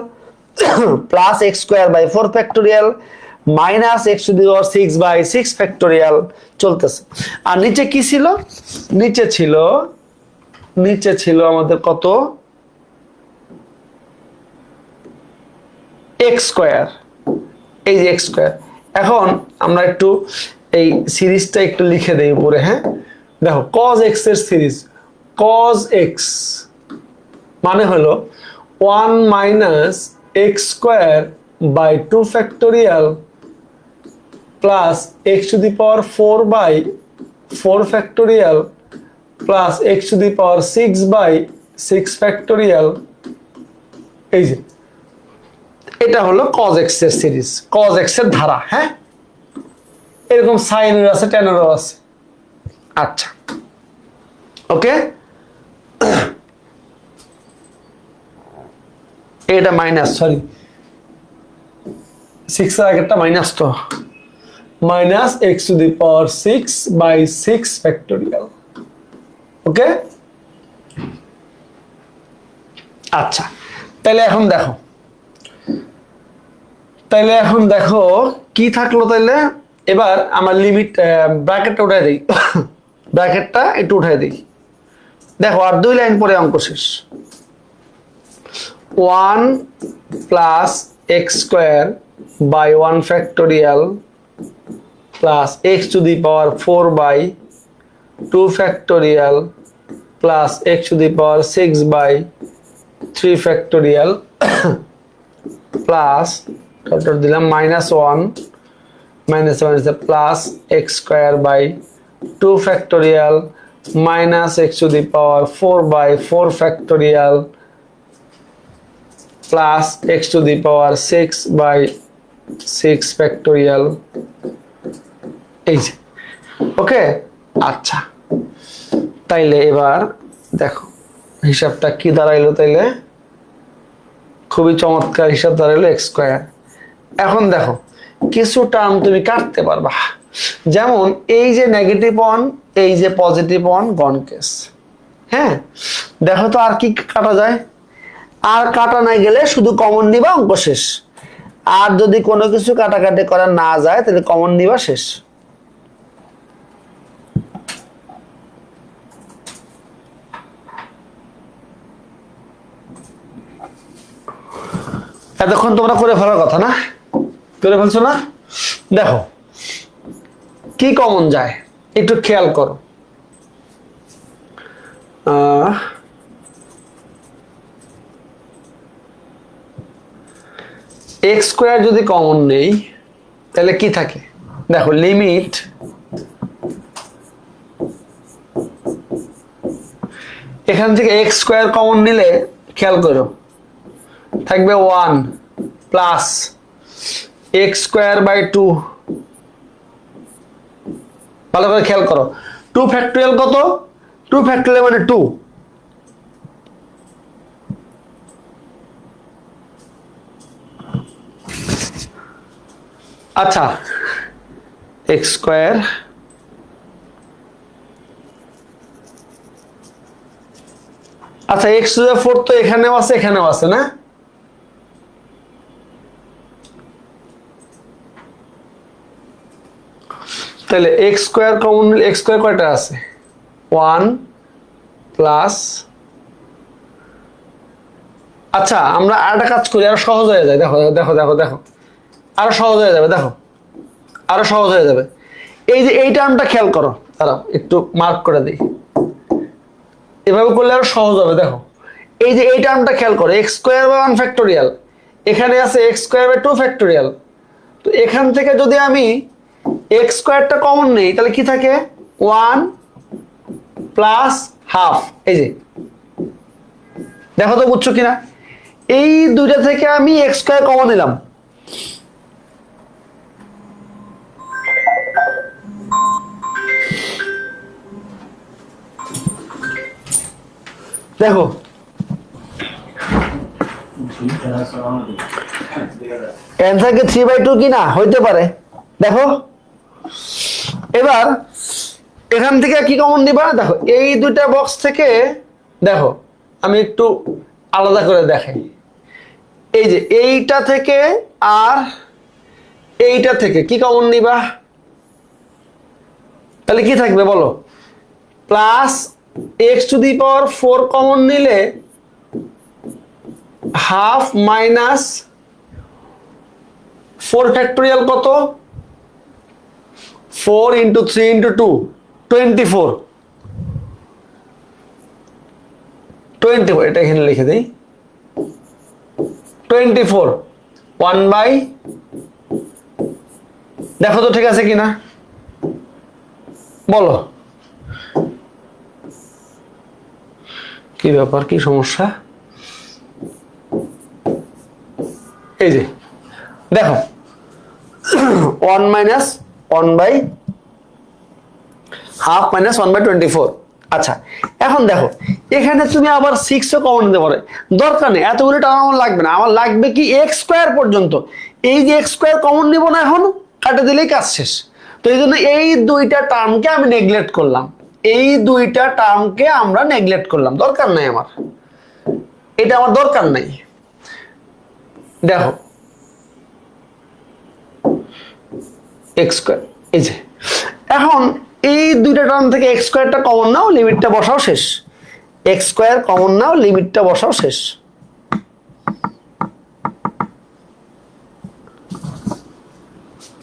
Speaker 1: plus x square by 4 factorial minus x to the power 6 by 6 factorial চলতেছে। আর নিচে কি ছিল? নিচে ছিল আমাদের কত? এক্স স্কোয়ার, এই যে এক্স স্কোয়ার। এখন আমরা একটু এই সিরিজটা একটু লিখে দেই উপরে, হ্যাঁ দেখো cos x এর সিরিজ, cos x মানে হলো 1 minus x square by 2 factorial plus x to the power 4 by 4 factorial plus x to the power 6 by 6 factorial. এই যে এটা হলো cos x এর সিরিজ, cos x এর ধারা। হ্যাঁ এরকম সাইনের আছে, টেনেরও আছে। আচ্ছা ওকে, এটা মাইনাস, সরি 6 এর আগেরটা মাইনাস, তো minus x to the power 6 by 6 factorial. Okay আচ্ছা, তাহলে এখন দেখো কি থাকলো। তাইলে এবার আমার লিমিট ব্র্যাকেটটা উঠাই দিই, ব্র্যাকেটটা একটু উঠাই দিই। দেখো আর 2 লাইন পরে অঙ্ক শেষ। 1 plus x square by 1 factorial plus x to the power 4 by 2 factorial plus x to the power 6 by 3 factorial plus dot দিলাম minus 1 minus plus x square by 2 factorial minus x to the power 4 by 4 factorial plus x to the power 6 by 6 factorial. এই যে ওকে আচ্ছা, তাইলে এবার দেখো হিসাবটা কি দাঁড়াইলো। তাইলে খুবই চমৎকার হিসাব দাঁড়াইলো এক্স স্কোয়ার। এখন দেখো কিছু টার্ম তুমি কাটতে পারবা, যেমন এই যে নেগেটিভ 1, এই যে পজিটিভ 1 গন কেস। হ্যাঁ দেখো তো আর কি কাটা যায়? আর কাটা না গেলে শুধু কমন নিবা, অঙ্ক শেষ। আর যদি কোনো কিছু কাটাকাটি করা না যায় তাহলে কমন নিবা, শেষ। এতক্ষণ তোমরা করে ফেলার কথা না, করে ফেলছো না? দেখো কি কমন যায় একটু খেয়াল করো। এক্স স্কোয়ার যদি কমন নেই তাহলে কি থাকে? দেখো লিমিট এখান থেকে এক্স স্কোয়ার কমন নিলে খেয়াল করো থাকবে 1 প্লাস এক্স স্কোয়ার বাই 2। ভালো করে খেয়াল করো, 2 ফ্যাক্টোরিয়াল কত? 2 ফ্যাক্টোরিয়াল মানে 2। আচ্ছা এক্স স্কোয়ার আচ্ছা এক্স টু দ্য 4 তো এখানেও আছে এখানেও আছে না? তাহলে এক্স স্কোয়ার কমন নিলে এক্স স্কোয়ার কয়টা আছে? 1 প্লাস, আচ্ছা আমরা আরেকটা কাজ করি, আরো সহজ হয়ে যায়। দেখো দেখো দেখো দেখো আরো সহজ হয়ে যাবে, দেখো আরো সহজ হয়ে যাবে। এই যে এই টার্মটা খেয়াল করো, দাঁড়াও একটু মার্ক করে দিই, এভাবে করলে আরো সহজ হবে। দেখো এই যে এই টার্মটা খেয়াল করো, এক্স স্কোয়ার বাই 1 ফ্যাক্টোরিয়াল, এখানে আছে এক্স স্কোয়ার বাই 2 ফ্যাক্টোরিয়াল। তো এখান থেকে যদি আমি এক্স স্কোয়ারটা কমন নেই তাহলে কি থাকে? 1 প্লাস হাফ। এই যে দেখো তো বুঝছো কিনা? এই দুইটা থেকে আমি এক্স স্কোয়ার কমন নিলাম, দেখো অ্যান্সার কি 3/2 কি না হইতে পারে? দেখো এবার এখান থেকে কি কমন নিবা? দেখো এই দুইটা বক্স থেকে, দেখো আমি একটু আলাদা করে দেখাই। এই যে এইটা থেকে আর এইটা থেকে কি কমন নিবা? তাহলে কি থাকবে বলো? Plus x to the power 4 common নিলে হাফ মাইনাস 4 ফ্যাক্টোরিয়াল কত? 4 ইন্টু 3 ইন্টু 2 24। এটা এখানে লিখে দিই 24 1 বাই, দেখো তো ঠিক আছে কিনা বলো? কি ব্যাপার, কি সমস্যা? এই যে দেখো 1 minus 1 by half minus 1 by 24। আচ্ছা এখন দেখো এখানে তুমি আবার 6ও কমন নিতে পারো, দরকার নেই এতগুলো টার্ম আমার লাগবে না, আমার লাগবে কি এক্স স্কোয়ার পর্যন্ত। এই যে এক্স স্কোয়ার কমন নিব না, এখন কাটে দিলেই কাজ শেষ। তো এই জন্য এই দুইটা টার্মকে আমি নেগলেক্ট করলাম, এই দুইটা টার্মকে আমরা নেগলেক্ট করলাম, দরকার নাই আমার, এটা আমার দরকার নাই। দেখো এক্স স্কোয়ার, এই যে এখন এই দুইটা টার্ম থেকে এক্স স্কোয়ারটা কমন নাও, লিমিটটা বসাও শেষ। এক্স স্কোয়ার কমন নাও, লিমিটটা বসাও শেষ।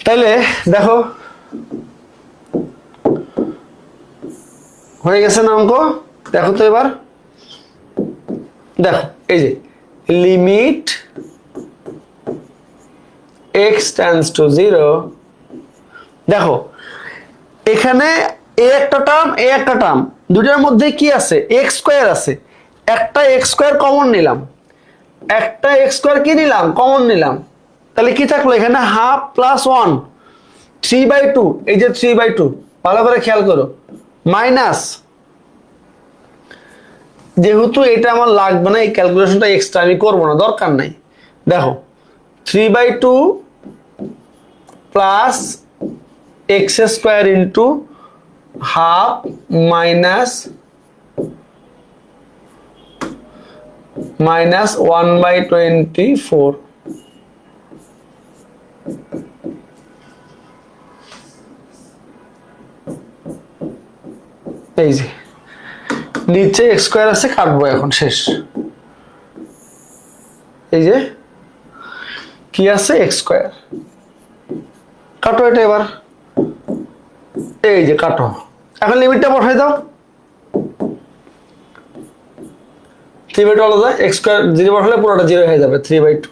Speaker 1: তাইলে দেখো হয়ে গেছে না অঙ্ক? দেখো তো এবার দেখো এই যে লিমিট এক্স টেন্ডস টু 0। দেখো এখানে এ একটা টার্ম এ একটা টার্ম, দুটার মধ্যে কি আছে? এক্স স্কোয়ার আছে, একটা এক্স স্কোয়ার কমন নিলাম, একটা এক্স স্কোয়ার কি নিলাম? কমন নিলাম। তাহলে কি থাকলো এখানে? Half plus 1 3/2। এই যে 3/2 ভালো করে খেয়াল করো, মাইনাস, যেহেতু এটা আমার লাগবে না এই ক্যালকুলেশনটা এক্সট্রা আমি করবো না, দরকার নাই। দেখো 3/2 plus x square into half minus 1/24। এই যে নিচে এক্স স্কোয়ার আছে, কাটবো এখন শেষ। এই যে কি আছে এক্স স্কোয়ার, কাটো এটা এবার, এই যে কাটো, এখন লিমিটটা বসাই দাও। 3/2 আলাদা, এক্স স্কোয়ার 0 বসালে পুরোটা 0 হয়ে যাবে, 3/2।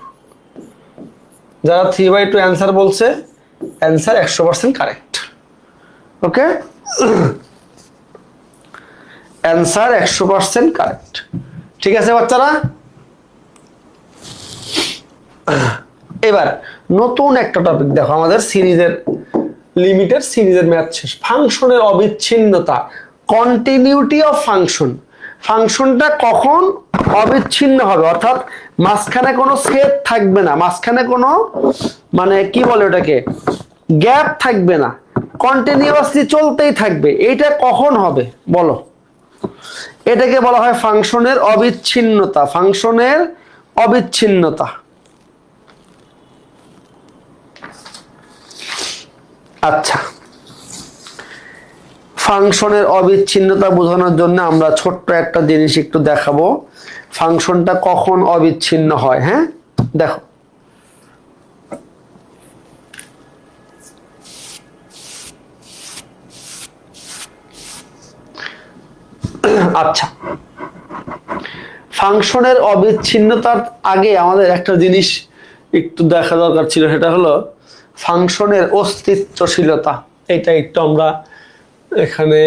Speaker 1: যারা 3/2 অ্যান্সার বলছে, অ্যান্সার 100% কারেক্ট। ওকে, অ্যান্সার 100% কারেক্ট। ঠিক আছে বাচ্চারা, এবার নতুন একটা টপিক দেখো, আমাদের সিরিজের লিমিটের সিরিজের ম্যাথ শেষ। ফাংশনের অবিচ্ছিন্নতা, কন্টিনিউটি অফ ফাংশন। ফাংশনটা কখন অবিচ্ছিন্ন হবে, অর্থাৎ মাঝখানে কোনো সেট থাকবে না, মাঝখানে কোনো মানে কি বলে ওটাকে গ্যাপ থাকবে না, কন্টিনিউয়াসলি চলতেই থাকবে, এইটা কখন হবে বলো? এটাকে বলা হয় ফাংশনের অবিচ্ছিন্নতা। ফাংশনের অবিচ্ছিন্নতা। আচ্ছা, ফাংশনের অবিচ্ছিন্নতা বোঝানোর জন্য আমরা ছোট্ট একটা জিনিস একটু দেখাবো, ফাংশনটা কখন অবিচ্ছিন্ন হয়। হ্যাঁ, দেখো আচ্ছা, ফাংশনের অবিচ্ছিন্নতার আগে আমাদের একটা জিনিস একটু দেখা দরকার ছিল, সেটা হলো ফাংশনের অস্তিত্বশীলতা। এটা একটু আমরা এখানে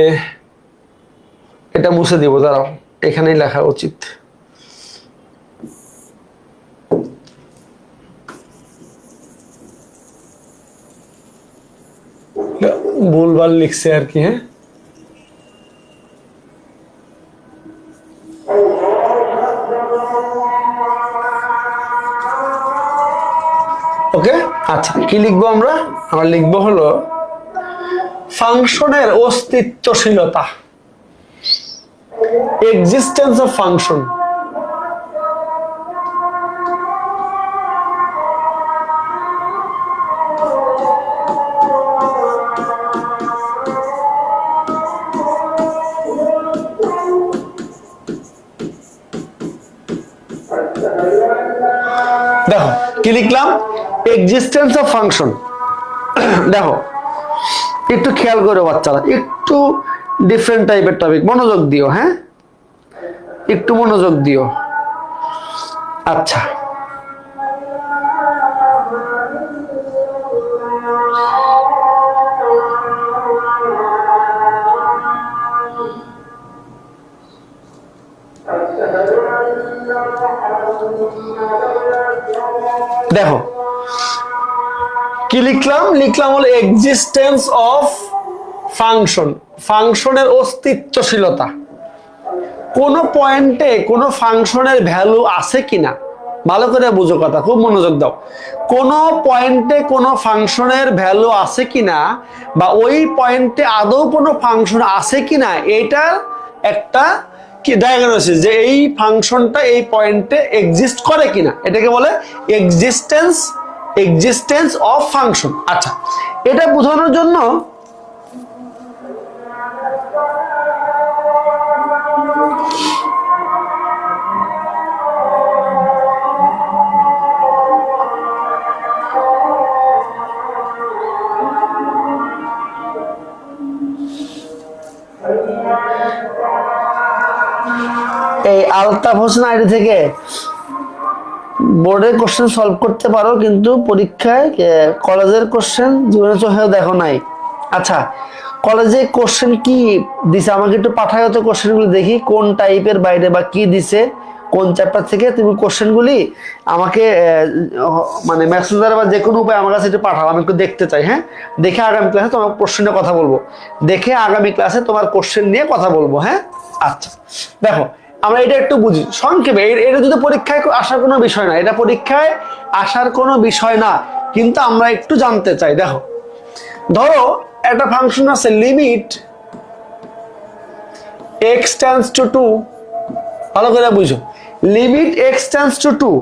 Speaker 1: এটা মুছে দিব, দাঁড়াও, এখানেই লেখা উচিত। ভুলভাল লিখছে আর কি। হ্যাঁ, ওকে, আচ্ছা, কি লিখবো আমরা? আমরা লিখবো হলো ফাংশনের অস্তিত্বশীলতা, এক্সিস্টেন্স অফ ফাংশন। দেখো কি লিখলাম, এক্সিস্টেন্স অফ ফাংশন। দেখো একটু খেয়াল করো বাচ্চারা, একটু ডিফারেন্ট টাইপের টপিক, মনোযোগ দিও। হ্যাঁ, একটু মনোযোগ দিও। আচ্ছা, দেখো কি লিখলাম, লিখলাম হলো এক্সিস্টেন্স অফ ফাংশন, ফাংশনের অস্তিত্বশীলতা। কোন পয়েন্টে কোন ফাংশনের ভ্যালু আছে কিনা, ভালো করে বুঝো কথা, খুব মনোযোগ দাও। কোন পয়েন্টে কোন ফাংশনের ভ্যালু আছে কিনা, বা ওই পয়েন্টে আদৌ কোনো ফাংশন আছে কিনা, এটার একটা কি ডায়াগনোসিস, যে এই ফাংশনটা এই পয়েন্টে এক্সিস্ট করে কিনা, এটাকে বলে এক্সিস্টেন্স অফ ফাংশন। আচ্ছা, এটা বোঝানোর জন্য এই আলতাফ হোসেন আইডি থেকে বোর্ডের কোশ্চেন সলভ করতে পারো, কিন্তু পরীক্ষায় কলেজের কোশ্চেন জীবনে চোখেও দেখো নাই। আচ্ছা, কলেজে কোশ্চেন কি দিছে আমাকে একটু পাঠাও তো, কোশ্চেনগুলো দেখি কোন টাইপের বাইরে বা কি দিছে, কোন চ্যাপ্টার থেকে। তুমি কোশ্চেনগুলি আমাকে মানে মেসেঞ্জার বা যে কোনো উপায় আমার কাছে একটু পাঠাও, আমি একটু দেখতে চাই। হ্যাঁ, দেখে আগামী ক্লাসে তোমার কোশ্চেন নিয়ে কথা বলবো, দেখে আগামী ক্লাসে তোমার কোশ্চেন নিয়ে কথা বলবো। হ্যাঁ, আচ্ছা, দেখো আমরা এটা একটু বুঝি সংক্ষেপে। এটা যদি পরীক্ষায় আসার কোনো বিষয় না, এটা পরীক্ষায় আসার কোনো বিষয় না, কিন্তু আমরা একটু জানতে চাই। দেখো, ধরো একটা ফাংশন আছে লিমিট x টেন্ডস টু 2, ভালো করে বুঝো, limit x tends two 2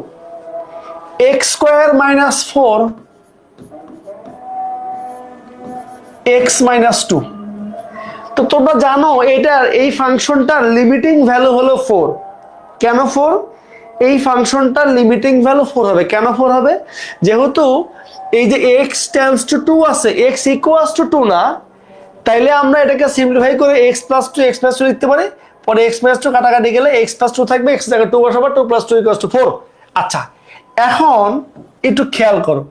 Speaker 1: x square minus 4 x minus 2। তো তোমরা জানো এটার এই ফাংশনটার লিমিটিং ভ্যালু হলো 4। কেন 4? এই ফাংশনটার লিমিটিং ভ্যালু 4 হবে। কেন 4 হবে? যেহেতু এই যে x টেন্ডস টু 2 আছে, x ইকুয়ালস টু 2 না, তাইলে আমরা এটাকে সিম্পলিফাই করে x প্লাস 2 লিখতে পারি। পরে x প্লাস 2 কাটাকাটি গেলে x প্লাস 2 থাকবে, x জায়গায় 2 বসাবো, 2 প্লাস 2 ইকুয়ালস টু 4। আচ্ছা, এখন একটু খেয়াল করো,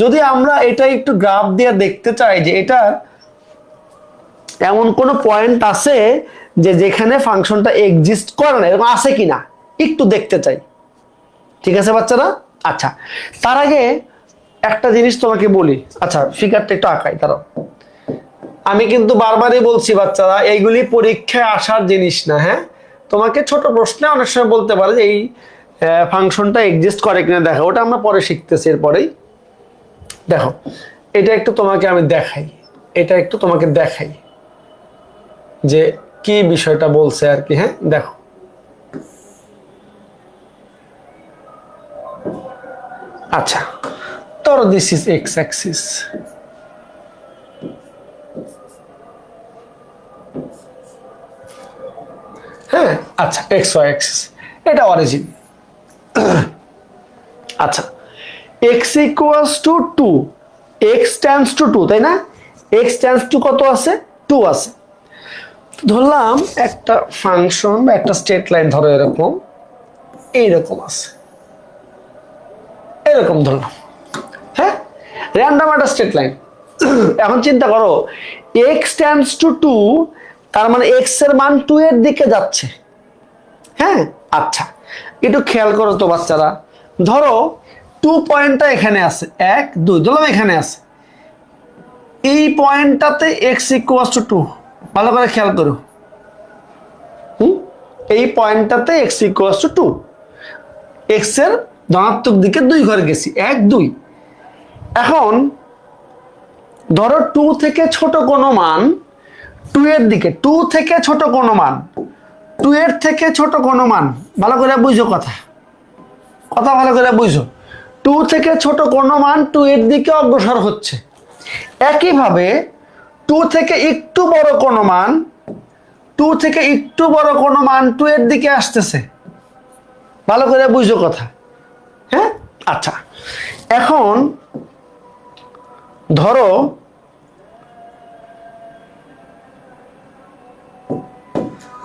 Speaker 1: যদি আমরা এটা একটু গ্রাফ দিয়ে দেখতে চাই যে এটা এমন কোন পয়েন্ট আছে যে যেখানে ফাংশনটা এক্সিস্ট করে না, এরকম আছে কিনা একটু দেখতে চাই। ঠিক আছে বাচ্চারা? আচ্ছা, তার আগে একটা জিনিস তোমাকে বলি। আচ্ছা, ফিগারটা একটু আঁকাই, দাঁড়াও। আমি কিন্তু বারবারই বলছি বাচ্চারা, এইগুলি পরীক্ষায় আসার জিনিস না। হ্যাঁ, তোমাকে ছোট প্রশ্নে অনেক সময় বলতে পারে যে এই ফাংশনটা এক্সিস্ট করে কিনা দেখো, ওটা আমরা পরে শিখতেছি। এরপরেই দেখো, এটা একটু তোমাকে আমি দেখাই, এটা একটু তোমাকে দেখাই যে কি বিষয়টা বলছে আর কি। হ্যাঁ, দেখো, আচ্ছা, ধরো দিস ইজ এক্স অ্যাক্সিস, হ্যাঁ, আচ্ছা, এক্স ওয়াই অ্যাক্সিস, এটা অরিজিন। আচ্ছা, x equals to 2, x tends two 2, তাই না? এক্স টেন্ডস টু কত আছে? 2 আছে। ধরলাম একটা ফাংশন বা একটা স্ট্রেট লাইন, ধরো এরকম, এইরকম আছে, এরকম ধরলাম। হ্যাঁ, র্যান্ডম একটা স্ট্রেট লাইন। এখন চিন্তা করো, এক্স টেন্ডস টু 2, তার মানে এক্স এর মান 2 এর দিকে যাচ্ছে। হ্যাঁ, আচ্ছা, একটু খেয়াল করো তো বাচ্চারা, ধরো 2 পয়েন্টটা এখানে আছে, 1 2, ধরলাম এখানে আছে, এই পয়েন্টটাতে এক্স ইকুয়ালস টু 2, ভালো করে খেয়াল করো। এই পয়েন্টটাতে এক্স ইকুয়ালস টু 2, এক্স এর ধনাত্মক দিকে 2 ঘরে গেছি, 1 2। এখন ধরো 2 থেকে ছোট কোনো মান 2 এর দিকে, 2 থেকে ছোট কোনো মান, 2 এর থেকে ছোট কোনো মান, ভালো করে বুঝো কথা, কথা ভালো করে বুঝো। 2 থেকে ছোট কোনো মান 2 এর দিকে অগ্রসর হচ্ছে। একইভাবে 2 থেকে একটু বড় কোনো মান, 2 থেকে একটু বড় কোনো মান 2 এর দিকে আসতেছে। ভালো করে বুঝো কথা। হ্যাঁ, আচ্ছা, এখন ধরো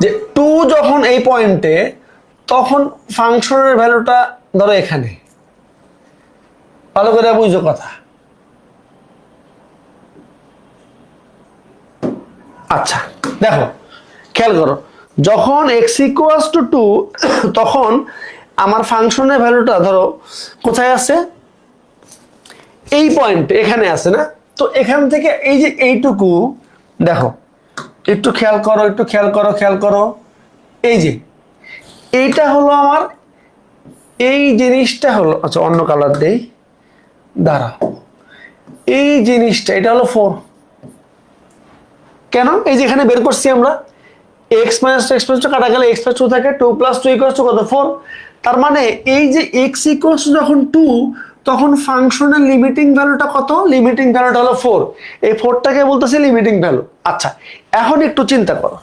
Speaker 1: যে 2 যখন এই পয়েন্টে, তখন ফাংশনের ভ্যালুটা ধরো এখানে। ভালো করে বুঝো কথা। আচ্ছা, দেখো, খেয়াল করো, যখন x ইকুয়ালস টু 2, তখন আমার ফাংশনের ভ্যালুটা ধরো কোথায় আছে? এই পয়েন্ট এখানে আছে না? তো এখান থেকে এই যে এইটুকু দেখো, একটু খেয়াল করো, একটু খেয়াল করো, খেয়াল করো, এই যে এইটা হলো আমার, এই জিনিসটা হলো, আচ্ছা অন্য কালার দেই, দাঁড়াও, এই জিনিসটা এটা হলো 4। কেন? এই যে এখানে বের করছি আমরা, x মাইনাস x প্লাস 2 কাটা গেলে x প্লাস 2 থাকে, 2 প্লাস 2 ইকুয়ালস টু কত? 4। তার মানে এই যে x ইকুয়ালস যখন 2, তখন ফাংশনের লিমিটিং ভ্যালুটা কত? লিমিটিং ভ্যালুটা হলো 4। এই 4টাকে বলতেছে লিমিটিং ভ্যালু। আচ্ছা, এখন একটু চিন্তা করো,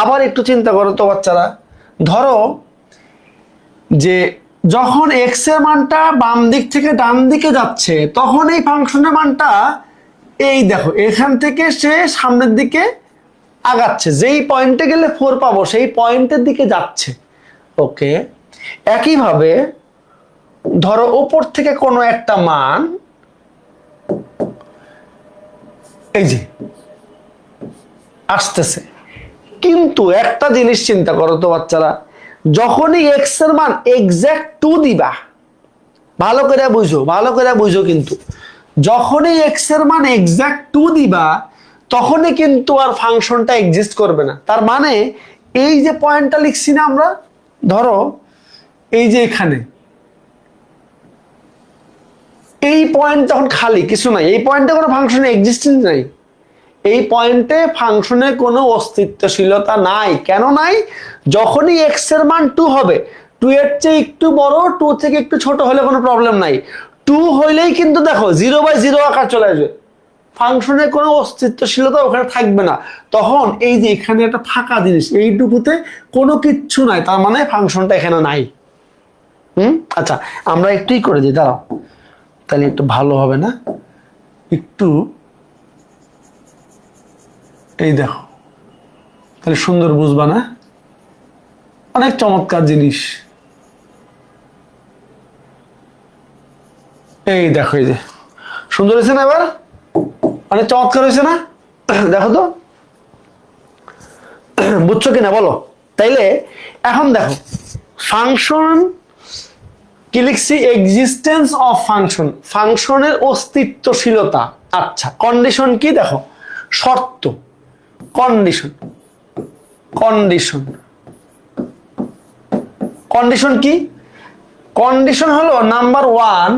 Speaker 1: আবার একটু চিন্তা করো তো বাচ্চারা, ধরো যে যখন x এর মানটা বাম দিক থেকে ডান দিকে যাচ্ছে, তখন এই ফাংশনের মানটা এই দেখো এখান থেকে সে সামনের দিকে আগাচ্ছে, যেই পয়েন্টে গেলে 4 পাবো সেই পয়েন্টের দিকে যাচ্ছে। ওকে, একইভাবে ধরো উপর থেকে কোনো একটা মান এই যে আসতেছে, কিন্তু একটা জিনিস চিন্তা করো তো বাচ্চারা, যখনই x এর মান এক্সাক্ট 2 দিবা, ভালো করে বুঝো, ভালো করে বুঝো, কিন্তু যখনই x এর মান এক্সাক্ট 2 দিবা, তখনই কিন্তু আর ফাংশনটা এক্সিস্ট করবে না। তার মানে এই যে পয়েন্টটা লিখছি না আমরা, ধরো এই যে এখানে এই পয়েন্ট তখন খালি, কিছু নাই, এই পয়েন্টে কোনো ফাংশনের এক্সিস্টেন্স নাই, এই পয়েন্টে ফাংশনের কোনো অস্তিত্বশীলতা নাই। কেন নাই? যখনই x এর মান 2 হবে, 2 এর চেয়ে একটু বড়, 2 থেকে একটু ছোট হলে কোনো প্রবলেম নাই, 2 হইলেই কিন্তু দেখো 0/0 আকার চলে আসবে, ফাংশনের কোনো অস্তিত্বশীলতা ওখানে থাকবে না। তখন এই যে এখানে একটা ফাঁকা জিনিস, এইটুকুতে কোনো কিচ্ছু নাই, তার মানে ফাংশনটা এখানে নাই। আচ্ছা, আমরা একটুই করে দিই, দাঁড়াও, তাহলে একটু ভালো হবে না? একটু এই দেখো, তাহলে সুন্দর বুঝবা না? অনেক চমৎকার জিনিস। এই দেখো, এই যে সুন্দর হয়েছে না? এবার অনেক চমৎকার হয়েছে না? দেখো তো, বুঝছো কিনা বলো? তাইলে এখন দেখো, ফাংশন কি লিখছি? এক্সিস্টেন্স অফ ফাংশন, ফাংশনের অস্তিত্বশীলতা। আচ্ছা, কন্ডিশন কি? দেখো, শর্ত, কন্ডিশন, কন্ডিশন, কন্ডিশন কি? কন্ডিশন হলো নাম্বার ওয়ান,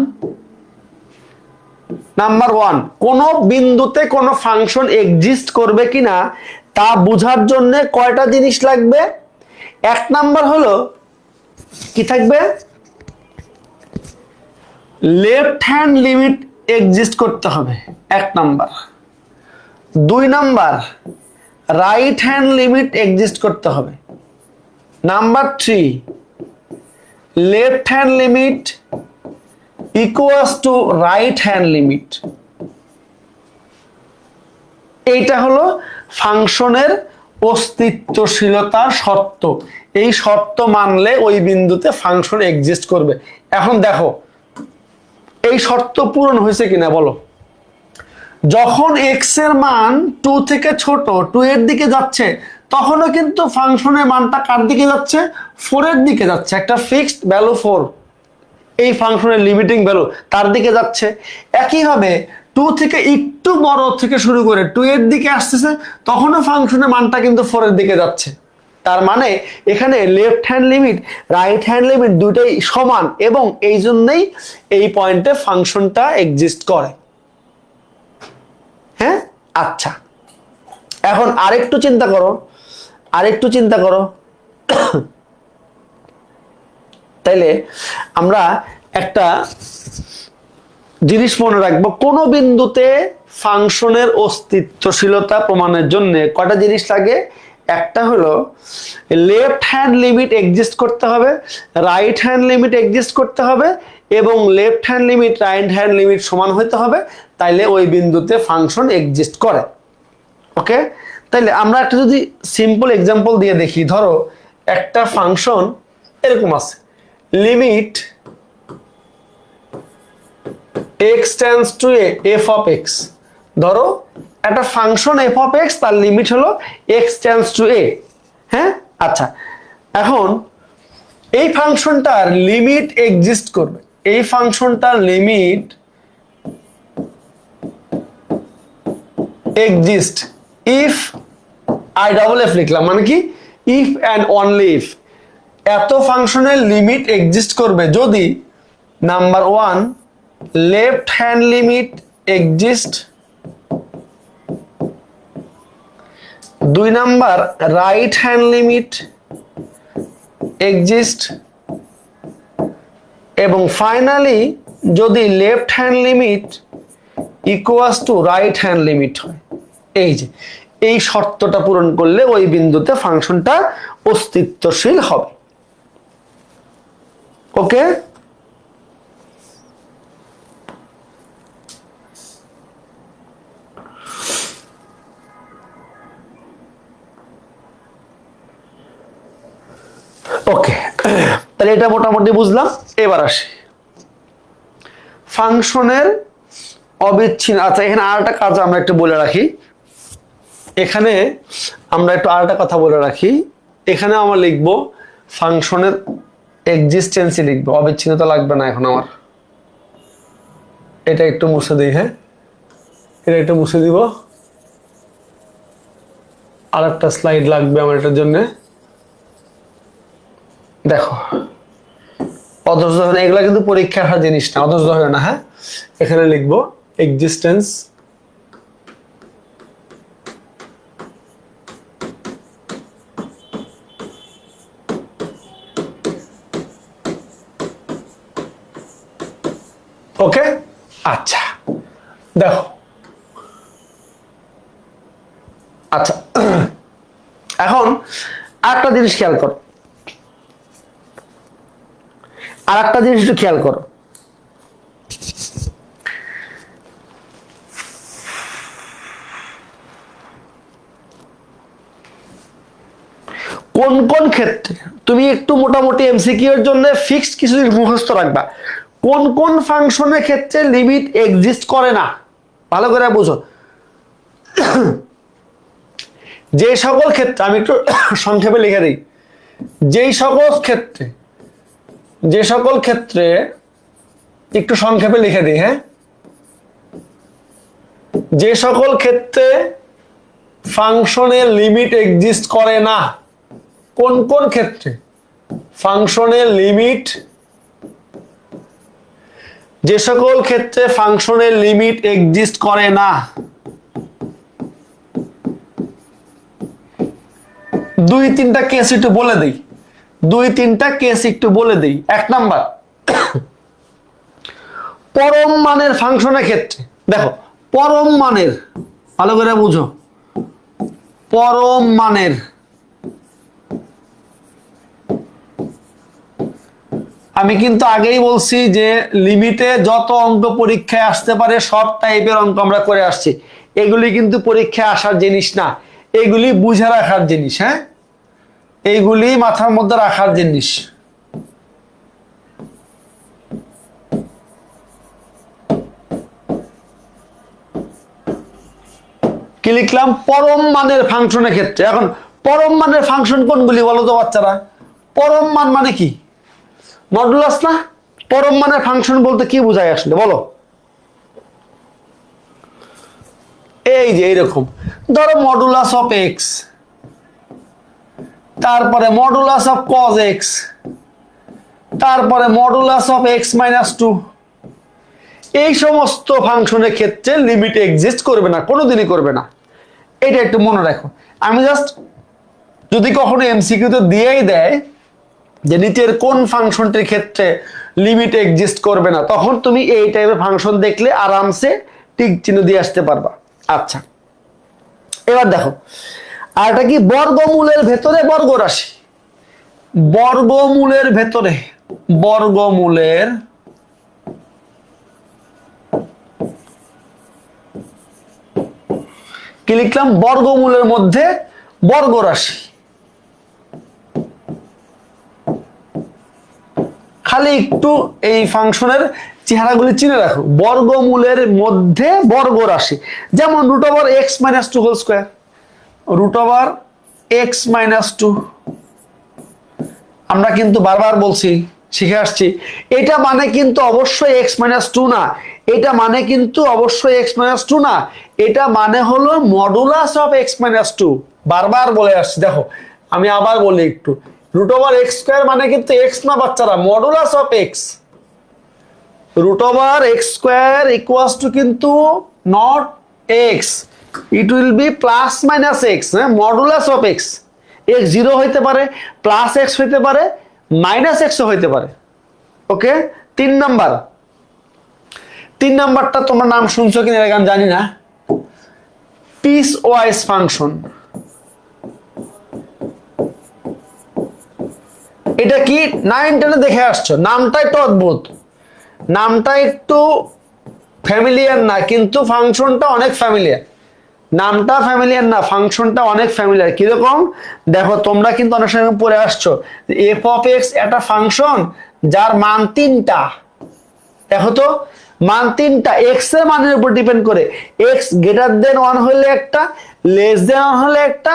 Speaker 1: নাম্বার ওয়ান, কোন বিন্দুতে কোন ফাংশন এক্সিস্ট করবে কিনা তা বোঝার জন্য কয়টা জিনিস লাগবে? এক নাম্বার হলো কি থাকবে? লেফট হ্যান্ড লিমিট এক্সিস্ট করতে হবে, এক নাম্বার। দুই number, right hand limit exist করতে হবে। Number three, left hand limit equals to right hand limit. এইটা হলো ফাংশনের অস্তিত্বশীলতার শর্ত। এই শর্ত মানলে ওই বিন্দুতে ফাংশন এক্সিস্ট করবে। এখন দেখো এই শর্ত পূরণ হয়েছে কিনা বলো? যখন এক্স এর মান 2 থেকে ছোট, 2 এর দিকে যাচ্ছে, তখনও কিন্তু ফাংশনের মানটা কার দিকে যাচ্ছে? 4 এর দিকে যাচ্ছে। একটা ফিক্সড ভ্যালু 4, এই ফাংশনের লিমিটিং ভ্যালু, তার দিকে যাচ্ছে। একইভাবে 2 থেকে একটু বড় থেকে শুরু করে 2 এর দিকে আসতেছে, তখনও ফাংশনের মানটা কিন্তু 4 এর দিকে যাচ্ছে। তার মানে এখানে left hand limit, right hand limit দুটোই সমান, এবং এই জন্যই এই পয়েন্টে ফাংশনটা এক্সিস্ট করে। হ্যাঁ, আচ্ছা, এখন আরেকটু চিন্তা করো, আরেকটু চিন্তা করো। তাইলে আমরা একটা জিনিস মনে রাখবো, কোন বিন্দুতে ফাংশনের অস্তিত্বশীলতা প্রমাণের জন্য কয়টা জিনিস লাগে? একটা হলো লেফট হ্যান্ড লিমিট এক্সিস্ট করতে হবে, রাইট হ্যান্ড লিমিট এক্সিস্ট করতে হবে, এবং left hand limit right hand limit সমান হতে হবে, তাইলে ওই বিন্দুতে ফাংশন এক্সিস্ট করে। ওকে, তাইলে আমরা একটা যদি সিম্পল এক্সাম্পল দিয়ে দেখি, ধরো একটা ফাংশন এরকম আছে, limit x tends two a f of x। ধরো একটা ফাংশন f of x, তার লিমিট হলো x টেন্ডস টু a। হ্যাঁ, আচ্ছা, এখন এই ফাংশনটার লিমিট এক্সিস্ট করবে, এই ফাংশনটার limit exist if, I double F লিখলাম, মানে কি? If and only if. এত ফাংশনের লিমিট এক্সিস্ট করবে যদি number one, left hand limit exist, দুই number right hand limit exist, এবং ফাইনালি যদি left hand limit equals to right hand limit হয়। এই যে এই শর্তটা পূরণ করলে ওই বিন্দুতে ফাংশনটা অস্তিত্বশীল হবে। ওকে, ওকে, তাহলে এটা মোটামুটি বুঝলাম। এবার আসি ফাংশনের অবিচ্ছিন্ন। আচ্ছা, এখানে আর একটা কাজ আমরা একটু বলে রাখি, এখানে আমরা একটু আর একটা কথা বলে রাখি, এখানে আমরা লিখব ফাংশনের এক্সিস্টেন্সই লিখবো, অবিচ্ছিন্নতা লাগবে না এখন আমার। এটা একটু মুছে দিই, হ্যাঁ, এটা একটু মুছে দিব, আর একটা স্লাইড লাগবে আমার এটার জন্য। দেখো, অধৈর্য হয় না, এগুলা কিন্তু পরীক্ষার হার জিনিস না, অধৈর্য হয় না। হ্যাঁ, এখানে লিখবো এক্সিস্টেন্স ওকে। আচ্ছা, দেখো, আচ্ছা, এখন আরেকটা জিনিস খেয়াল করো, আর একটা জিনিস একটু খেয়াল করো, কোন কোন ক্ষেত্রে তুমি একটু মোটামুটি এমসিকিউ এর জন্য ফিক্সড কিছু মুখস্থ রাখবা, কোন কোন ফাংশনের ক্ষেত্রে লিমিট এক্সিস্ট করে না, ভালো করে বুঝো। যে সকল ক্ষেত্রে, আমি একটু সংক্ষেপে লিখে দিই, যে সকল ক্ষেত্রে একটু সংক্ষেপে লিখে দিই, হ্যাঁ, যে সকল ক্ষেত্রে ফাংশনের লিমিট এক্সিস্ট করে না, কোন কোন ক্ষেত্রে ফাংশনের লিমিট, যে সকল ক্ষেত্রে ফাংশনের লিমিট এক্সিস্ট করে না, দুই তিনটা কেস একটু বলে দেই। 1 নাম্বার, পরম মানের ফাংশনের ক্ষেত্রে। দেখো পরম মানের, ভালো করে বুঝো, পরম মানের, আমি কিন্তু আগেই বলছি যে লিমিটে যত অঙ্ক পরীক্ষায় আসতে পারে সব টাইপের অঙ্ক আমরা করে আসছি, এগুলি কিন্তু পরীক্ষায় আসার জিনিস না, এগুলি বুঝে রাখার জিনিস, হ্যাঁ, এইগুলি মাথার মধ্যে রাখার জিনিস। কি লিখলাম? পরম মানের ফাংশনের ক্ষেত্রে। এখন পরম মানের ফাংশন কোনগুলি বলো তো বাচ্চারা? পরম মান মানে কি? মডুলাস না? পরম মানের ফাংশন বলতে কি বোঝায় আসলে বলো? এই যে এইরকম ধরো মডুলাস অফ এক্স, তারপরে মডুলাস অফ কজ এক্স, তারপরে মডুলাস অফ এক্স মাইনাস 2, এই সমস্ত ফাংশনের ক্ষেত্রে লিমিট এক্সিস্ট করবে না, কোনোদিনই করবে না। এটা একটু মনে রাখো। আমি জাস্ট যদি কখনো এমসিকিউতে দিয়েই দেয় যে নিচের কোন ফাংশনটির ক্ষেত্রে লিমিট এক্সিস্ট করবে না, তখন তুমি এই টাইপের ফাংশন দেখলে আরামসে টিক চিহ্ন দিয়ে আসতে পারবা। আচ্ছা, এবার দেখো আর এটা কি? বর্গমূলের ভেতরে বর্গরাশি, বর্গমূলের ভেতরে, বর্গমূলের কি লিখলাম? বর্গমূলের মধ্যে বর্গরাশি। খালি একটু এই ফাংশনের চেহারাগুলি চিনে রাখো। বর্গমূলের মধ্যে বর্গরাশি, যেমন root over x minus 2 whole square, root over x minus 2, আমরা কিন্তু বারবার বলছি, শিখে আসছি, এটা মানে কিন্তু অবশ্যই এক্স মাইনাস 2 না, এটা মানে কিন্তু অবশ্যই এক্স মাইনাস 2 না, এটা মানে হলো মডুলাস অফ এক্স মাইনাস 2। বারবার বলে আসছি, দেখো আমি আবার বলি একটু, রুট ওভার এক্স স্কোয়ার মানে কিন্তু এক্স না বাচ্চারা, modulus of x. Root over x square equals to কিন্তু not x, it will be plus minus x, হ্যাঁ, মডুলাস অফ এক্স। এক্স 0 হইতে পারে, প্লাস এক্স হইতে পারে, মাইনাস এক্সও হইতে পারে। ওকে, 3 নাম্বারটা তোমার নাম শুনছো কিনা আমি জানি না, পিস ওয়াইজ ফাংশন। এটা কি 9-10 দেখে আসছো, নামটা একটু অদ্ভুত, নামটা একটু ফ্যামিলিয়ার না, কিন্তু ফাংশনটা অনেক ফ্যামিলিয়ার। নামটা ফ্যামিলিয়ার না, ফাংশনটা অনেক ফ্যামিলিয়ার। কিরকম দেখো, তোমরা কিন্তু অনেক সময় পড়ে আসছো এফ অফ এক্স একটা ফাংশন যার মান 3টা। দেখো তো, মান 3টা, এক্স এর মানের উপর ডিপেন্ড করে, এক্স গ্রেটার দেন 1 হলে একটা, লেস দেন 1 হলে একটা,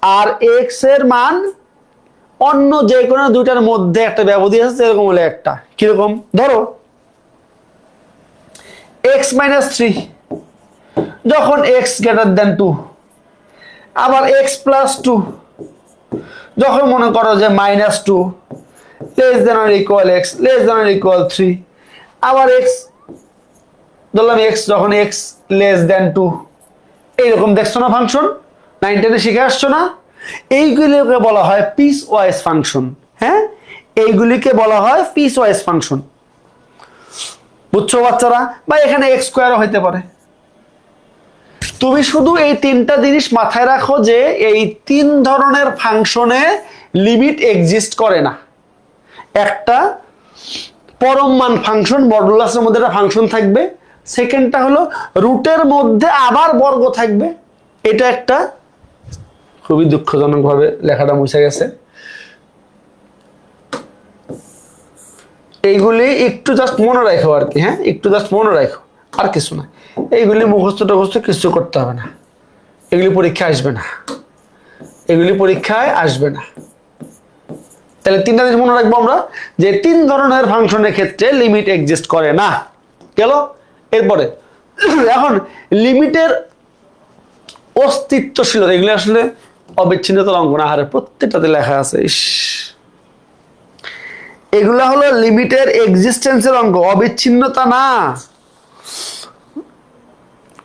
Speaker 1: আর এক্স এর মান অন্য যে কোনো দুইটার মধ্যে একটা ব্যবধি আছে এরকম হলে একটা। কিরকম? ধরো এক্স মাইনাস 3 যখন এক্স গ্রেটার দেন 2, আবার এক্স প্লাস 2 যখন মনে করো যে minus 2, less than or equal x, less than or equal 3, আবার এক্স ধরলাম এক্স যখন এক্স লেস দেন 2। এইরকম দেখছো না ফাংশন? 9-10 শিখে আসছো না? এইগুলিকে বলা হয় পিস ওয়াইজ ফাংশন। হ্যাঁ, এইগুলিকে বলা হয় পিস ওয়াইজ ফাংশন, বুঝছো বাচ্চারা? বা এখানে এক্স স্কোয়ারও হইতে পারে। তুমি শুধু এই 3টা জিনিস মাথায় রাখো যে এই 3 ধরনের ফাংশনে লিমিট এক্সিস্ট করে না। একটা পরম মান ফাংশন, মডুলাসের মধ্যে একটা ফাংশন থাকবে। সেকেন্ডটা হলো রুটের মধ্যে আবার বর্গ থাকবে। এটা একটা খুবই দুঃখজনক ভাবে লেখাটা মুছে গেছে। এইগুলি একটু জাস্ট মনে রাখো আর কি, হ্যাঁ, একটু জাস্ট মনে রাখো, আর কিছু না। এইগুলি মুখস্থ টুখস্থ কিছু করতে হবে না, এগুলি পরীক্ষায় আসবে না, এগুলি পরীক্ষায় আসবে না। তাহলে তিনটা জিনিস মনে রাখবো আমরা, যে তিন ধরনের ফাংশনের ক্ষেত্রে লিমিট এক্সিস্ট করে না। গেল। এরপরে এখন লিমিটের অস্তিত্বশীলতা, এগুলি আসলে অবিচ্ছিন্নতার অঙ্ক না, আরে প্রত্যেকটাতে লেখা আছে। এগুলা হলো লিমিটের এক্সিস্টেন্সের অঙ্ক, অবিচ্ছিন্নতা না।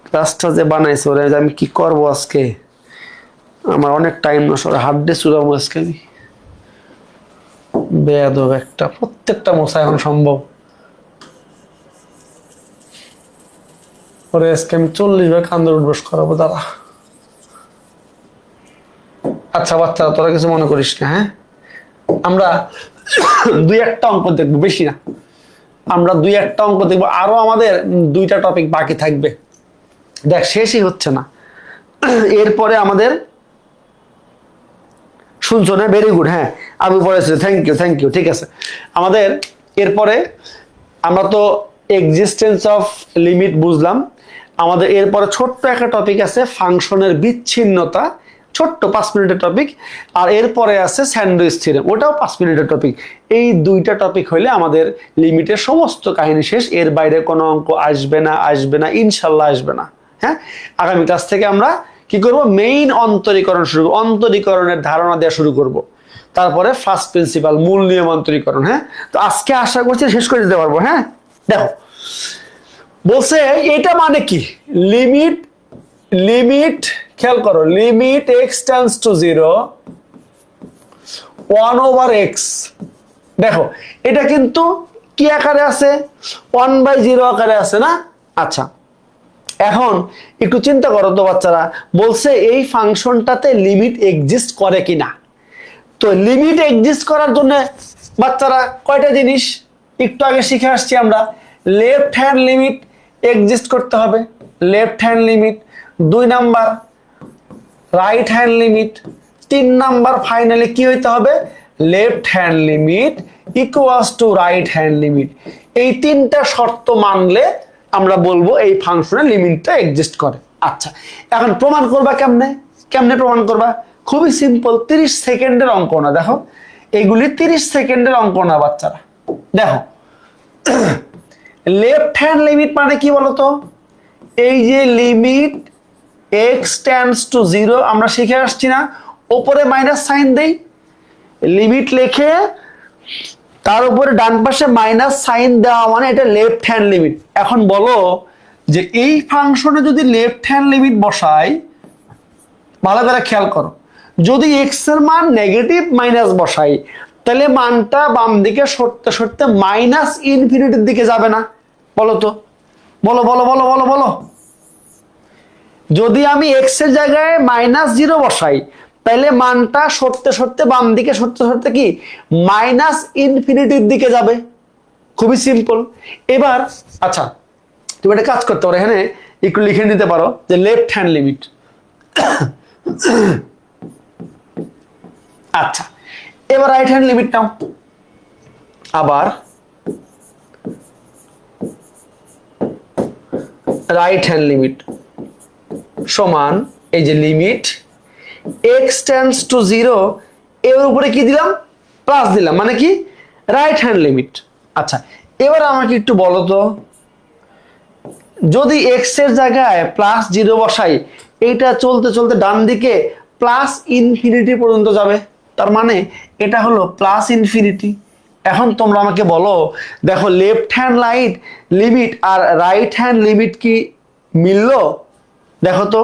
Speaker 1: ক্লাসটা যে বানাইছে ওরা, আমি কি করব আজকে, আমার অনেক টাইম নষ্ট, হার্ড ডে চুরাবো আজকে আমি। বেয়াদব একটা, প্রত্যেকটা মশা এখন সম্ভব। পরে আজকে আমি 40 ভাগ কান্দর উঠবস করাবো দাঁড়া। আচ্ছা বাচ্চারা, তোরা কিছু মনে করিস না, হ্যাঁ? আমরা দুই একটা অঙ্ক দেখবো, বেশি না। আমরা দুই একটা অঙ্ক দেখবো, আরো আমাদের দুইটা টপিক বাকি থাকবে। দেখ, শেষই হচ্ছে না। এরপরে আমাদের শুনছো না? ভেরি গুড, হ্যাঁ আমি পড়েছি, থ্যাংক ইউ, ঠিক আছে। আমাদের এরপরে আমরা তো এক্সিস্টেন্স অফ লিমিট বুঝলাম। আমাদের এরপরে ছোট্ট একটা টপিক আছে ফাংশনের বিচ্ছিন্নতা, ছোট্ট 5 মিনিটের টপিক। আর এরপরে আছে স্যান্ডউইচ থিওরেম, ওটাও 5 মিনিটের টপিক। এই দুইটা টপিক হইলে আমাদের লিমিটের সমস্ত কাহিনী শেষ। এর বাইরে কোনো অঙ্ক আসবে না, ইনশাল্লাহ আসবে না। হ্যাঁ, আগামী ক্লাস থেকে আমরা কি করব, মেইন অন্তরীকরণ শুরু করব, অন্তরীকরণের ধারণা দেওয়া শুরু করব। তারপরে ফার্স্ট প্রিন্সিপাল, মূল নিয়ম অন্তরীকরণ। হ্যাঁ, তো আজকে আশা করছি শেষ করে দিতে পারবো। হ্যাঁ, দেখো বলছে এটা মানে কি, লিমিট খেয়াল করো, limit x tends to 0 1/x। দেখো এটা কিন্তু কি আকারে আছে, 1/0 আকারে আছে না? আচ্ছা, এখন একটু চিন্তা করো তো বাচ্চারা, বলছে এই ফাংশনটাতে লিমিট এক্সিস্ট করে কিনা। তো লিমিট এক্সিস্ট করার জন্য বাচ্চারা কয়টা জিনিস একটু আগে শিখে আসছি আমরা। লেফট হ্যান্ড লিমিট এক্সিস্ট করতে হবে, left hand limit. 2 number right hand limit. 3 number finally কি হইতে হবে, left hand limit equals to right hand limit. এই তিনটা শর্ত মানলে আমরা বলবো এই ফাংশনের লিমিটটা এক্সিস্ট করে। আচ্ছা, এখন প্রমাণ করবা কেমনে প্রমাণ করবা? খুবই সিম্পল, 30 সেকেন্ডের অঙ্ক না। দেখো এগুলি 30 সেকেন্ডের অঙ্ক না বাচ্চারা। দেখো লেফট হ্যান্ড লিমিট মানে কি বলতো, এই যে লিমিট x টেন্ডস টু 0 আমরা শিখে আসছি না, উপরে মাইনাস সাইন দেই, লিমিট লিখে তার উপরে ডান পাশে মাইনাস সাইন দেওয়া মানে এটা লেফট হ্যান্ড লিমিট। এখন বলো যে এই ফাংশনে যদি লেফট হ্যান্ড লিমিট বসাই, ভালো করে খেয়াল করো, যদি x এর মান নেগেটিভ মাইনাস বসাই, তাহলে মানটা বাম দিকে সরতে সরতে মাইনাস ইনফিনিটির দিকে যাবে না? বলো তো, বলো। যদি আমি x এর জায়গায় -0 বসাই, তাহলে মানটা সরতে সরতে বাম দিকে সরতে কি মাইনাস ইনফিনিটির দিকে যাবে। খুবই সিম্পল। এবার আচ্ছা, তুমি একটা কাজ করতে পারো, এখানে একটু লিখে নিতে পারো যে লেফট হ্যান্ড লিমিট। আচ্ছা, এবার রাইট হ্যান্ড লিমিট নাও। আবার রাইট হ্যান্ড লিমিট সমান এই যে লিমিট x টেন্ডস টু 0 এর উপরে কি দিলাম, প্লাস দিলাম, মানে কি রাইট হ্যান্ড লিমিট। আচ্ছা, এবার আমাকে একটু বলো তো, যদি x এর জায়গায় +0 বসাই, এইটা চলতে চলতে ডান দিকে প্লাস ইনফিনিটি পর্যন্ত যাবে, তার মানে এটা হলো প্লাস ইনফিনিটি। এখন তোমরা আমাকে বলো, দেখো লেফট হ্যান্ড লিমিট আর রাইট হ্যান্ড লিমিট কি মিললো? দেখো তো,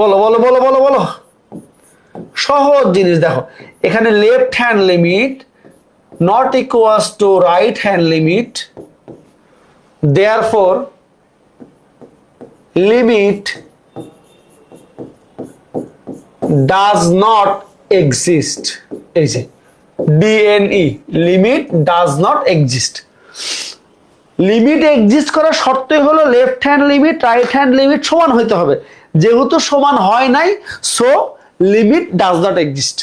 Speaker 1: বলো। সহজ জিনিস। দেখো এখানে left hand limit not equals to right hand limit, therefore limit does not exist। এই যে DNE, limit does not exist. Limit exist করার শর্তই হলো left hand limit right hand limit সমান হইতে হবে। যেহেতু সমান হয় নাই, so limit does not exist.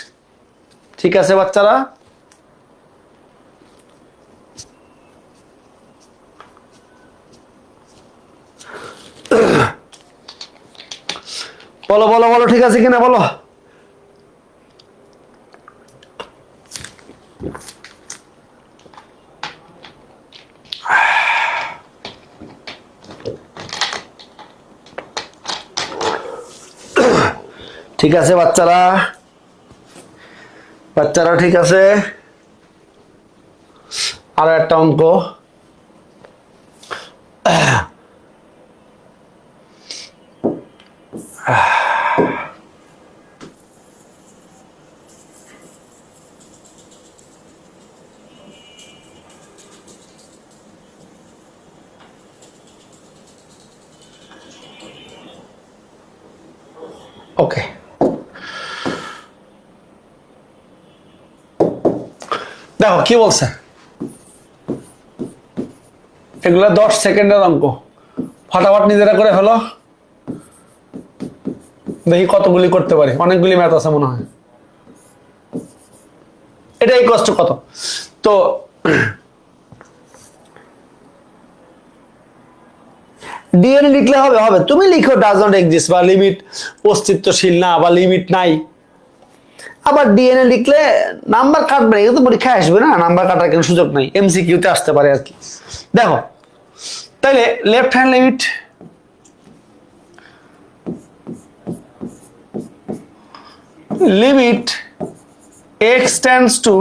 Speaker 1: ঠিক আছে বাচ্চারা? বলো বলো বলো, ঠিক আছে কিনা বলো। ঠিক আছে বাচ্চারা? বাচ্চারা ঠিক আছে? আরো একটা অঙ্ক। ওকে, দেখো কি বলছে। এগুলো 10 সেকেন্ডের অঙ্ক, ফটাফট নিজেরা করে ফেলো। দেখি কতগুলি করতে পারি, অনেকগুলি ম্যাথ আছে মনে হয়। এটাই কষ্ট কত। তো ডিএনএ লিখলে হবে? হবে, তুমি লিখো ডাজ নট এক্সিস্ট বা লিমিট অস্তিত্বশীল না বা লিমিট নাই। আবার ডিএনএ লিখলে নাম্বার কাটবে, কিন্তু পরীক্ষায় আসবে না, নাম্বার কাটার কোনো সুযোগ নাই, এমসিকিউতে আসতে পারে আর কি। দেখো তাহলে left hand limit limit x tends to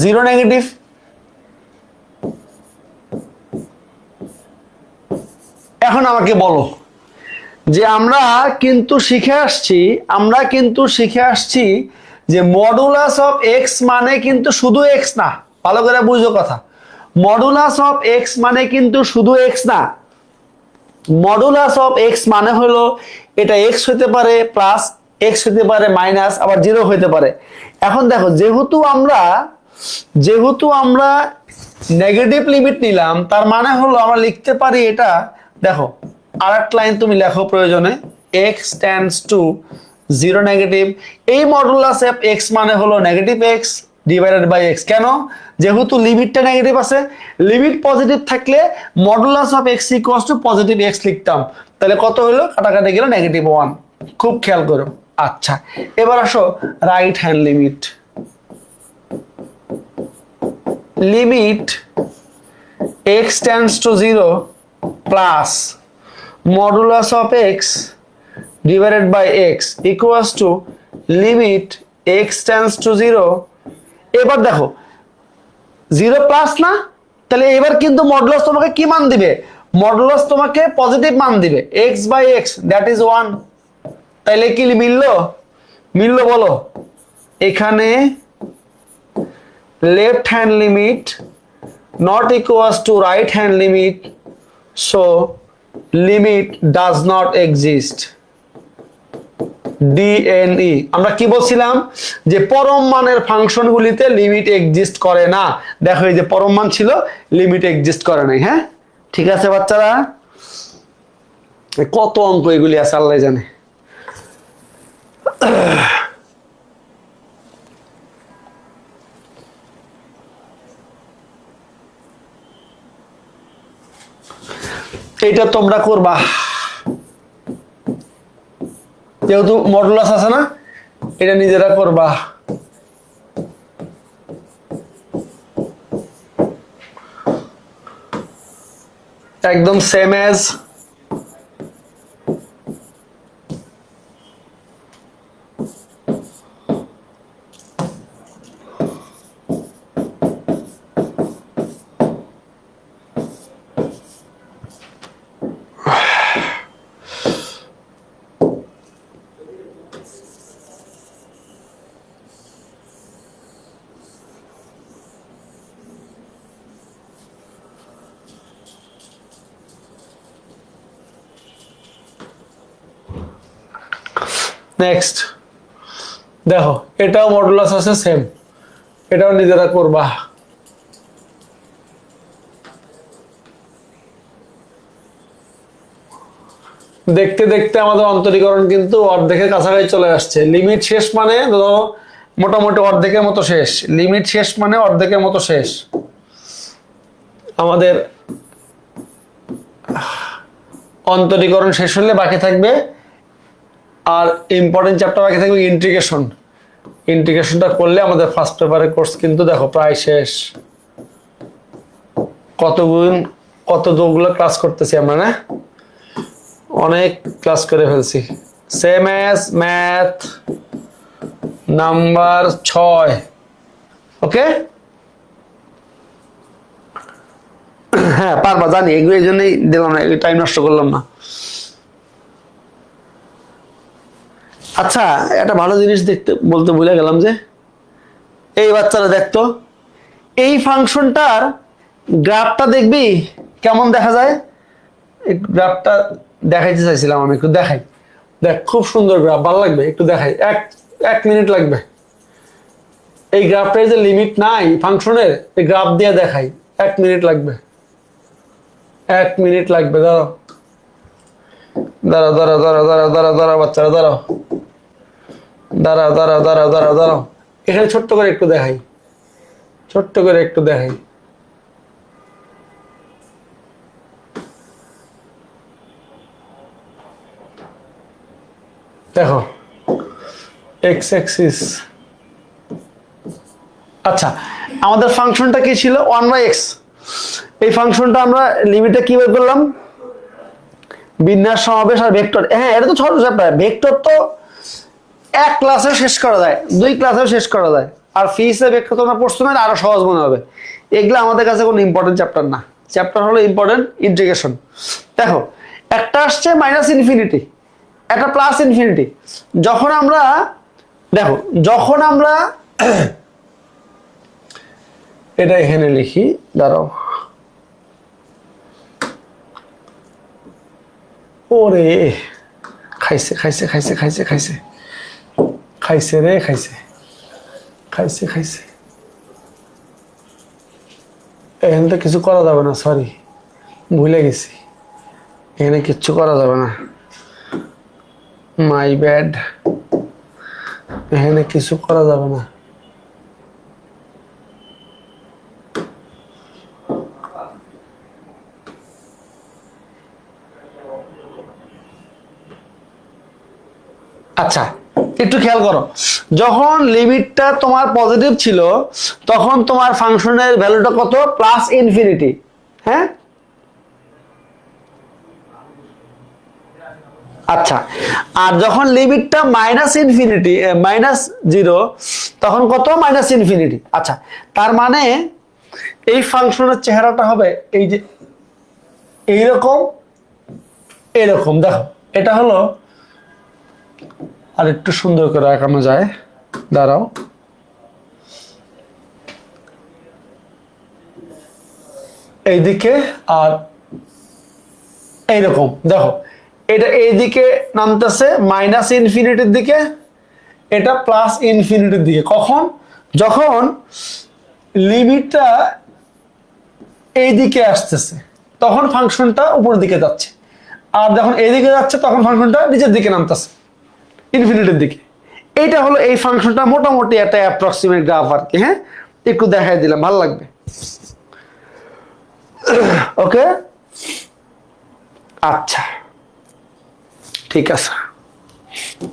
Speaker 1: 0 negative, এখন আমাকে বলো যে আমরা কিন্তু শিখে আসছি যে মডুলাস অফ এক্স মানে কিন্তু শুধু এক্স না। ভালো করে বুঝো কথা, মডুলাস অফ এক্স মানে কিন্তু শুধু এক্স না। মডুলাস অফ এক্স মানে হলো এটা এক্স হতে পারে প্লাস, এক্স হতে পারে মাইনাস, আবার 0 হতে পারে। এখন দেখো যেহেতু আমরা নেগেটিভ লিমিট নিলাম, তার মানে হলো আমরা লিখতে পারি এটা। দেখো আরেকটা লাইন তুমি লেখো প্রয়োজনে, x টেন্ডস টু 0 নেগেটিভ। এই মডুলাস অফ x মানে হলো negative x divided by x। কেন? যেহেতু লিমিটটা নেগেটিভ আছে, লিমিট পজিটিভ থাকলে modulus of x equals to positive x লিখতাম। তাহলে কত হলো? কাটাকাটি গেল -1। খুব খেয়াল করো। আচ্ছা, এবার আসো right hand limit. Limit x tends to 0 plus modulus of x divided by x equals to limit x tends to 0। এবার দেখো 0 প্লাস না, তাহলে এবার কিন্তু মডুলাস তোমাকে কি মান দিবে? মডুলাস তোমাকে পজিটিভ মান দিবে, x by x that is 1। তাইলে কি মিললো বলো? এখানে left hand limit not equals to right hand limit, so limit does not exist. DNE আমরা কি বলছিলাম? যে পরম মানের ফাংশনগুলিতে লিমিট এক্সিস্ট করে না। দেখো এই যে পরম মান ছিল, লিমিট এক্সিস্ট করে নাই। হ্যাঁ ঠিক আছে বাচ্চারা? কত অঙ্ক এগুলি আছে আল্লাহ জানে। এটা তোমরা করবা, যেহেতু মডুলাস আছে না, এটা নিজেরা করবা। একদম সেম এজ নেক্সট। দেখো এটাও মডুলাস আছে সেম, এটাও নিজেরা করবা। দেখতে দেখতে আমাদের অন্তরীকরণ কিন্তু অর্ধেকের কাছাকাছি চলে আসছে। লিমিট শেষ মানে ধরো মোটামুটি অর্ধেকের মতো শেষ। লিমিট শেষ মানে অর্ধেকের মতো শেষ। আমাদের অন্তরীকরণ শেষ হলে বাকি থাকবে আর ইম্পর্টেন্ট চ্যাপ্টার বাকি থাকবে ইন্টিগ্রেশন। ইন্টিগ্রেশনটা করলে আমাদের ফার্স্ট পেপারের কোর্স কিন্তু দেখো প্রায় শেষ। কতগুলো ক্লাস করতেছি আমরা, না অনেক ক্লাস করে ফেলছি। Same S math number 6। ওকে, হ্যাঁ পারবা জানি, এগুলো এই জন্যই দিলাম না, টাইম নষ্ট করলাম না। আচ্ছা, একটা ভালো জিনিস বলতে ভুলে গেলাম যে এই বাচ্চারা দেখতো এই ফাংশনটার গ্রাফটা দেখবি কেমন দেখা যায়। এই গ্রাফটা দেখাইতে চাইছিলাম আমি, একটু দেখাই। দেখ, খুব সুন্দর গ্রাফ, ভালো লাগবে, একটু দেখাই। এক মিনিট লাগবে। এই গ্রাফটার যে লিমিট নাই ফাংশনের, এই গ্রাফ দিয়ে দেখাই। 1 মিনিট লাগবে, 1 মিনিট লাগবে। দাঁড়াও দাঁড়াও দাঁড়াও দাঁড়াও দাঁড়াও দাঁড়াও দাঁড়াও বাচ্চারা দাঁড়াও দাঁড়াও দাঁড়াও দাঁড়াও দাঁড়াও দাঁড়াও। এখানে ছোট্ট করে একটু দেখাই, ছোট্ট করে একটু দেখাই। দেখো এক্স অ্যাক্সিস। আচ্ছা, আমাদের ফাংশনটা কি ছিল? 1/x। এই ফাংশনটা আমরা লিমিটে কি বের করলাম? বিন্যাস, সমাবেশ আর ভেক্টর। হ্যাঁ, এটা তো ছোট চ্যাপ্টার। ভেক্টর তো 1 ক্লাসে শেষ করা যায়, 2 ক্লাসেও শেষ করা যায়। আর ফিসে ভেক্টর তোমরা পড়ছো না, আরো সহজ মনে হবে। এগুলো আমাদের কাছে কোনো ইম্পর্টেন্ট চ্যাপ্টার না। চ্যাপ্টার হলো ইম্পর্টেন্ট ইন্টিগ্রেশন। দেখো, একটা আসছে -ইনফিনিটি, একটা +ইনফিনিটি। যখন আমরা দেখো, যখন আমরা এটা এখানে লিখি, দাঁড়াও। ওরে খাইছে খাইছে খাইছে খাইছে খাইছে খাইছে রে খাইছে খাইছে খাইছে। এখানে তো কিছু করা যাবে না, সরি ভুলে গেছি। এখানে কিচ্ছু করা যাবে না, মাই ব্যাড। এখানে কিছু করা যাবে না। আচ্ছা, একটু খেয়াল করো। যখন লিমিটটা তোমার পজিটিভ ছিল তখন তোমার ফাংশনের ভ্যালুটা কত? +ইনফিনিটি। হ্যাঁ, আচ্ছা। আর যখন লিমিটটা -ইনফিনিটি -0 তখন কত? -ইনফিনিটি। আচ্ছা, তার মানে এই ফাংশনের চেহারাটা হবে এই যে এইরকম, এরকম। দেখো, এটা হলো, আর একটু সুন্দর করে আঁকানো যায়, দাঁড়াও। এইদিকে আর এইরকম। দেখো, এটা এইদিকে নামতেছে -ইনফিনিটির দিকে, এটা +ইনফিনিটির দিকে। কখন? যখন লিমিটটা এইদিকে আসতেছে তখন ফাংশনটা উপরের দিকে যাচ্ছে, আর যখন এইদিকে যাচ্ছে তখন ফাংশনটা নিচের দিকে নামতেছে, ইনফিনিটির দিকে। এইটা হলো এই ফাংশনটা, মোটামুটি একটা অ্যাপ্রক্সিমেট গ্রাফ আর কি। হ্যাঁ, একটু দেখাই দিলাম, ভালো লাগবে। ওকে, আচ্ছা ঠিক আছে,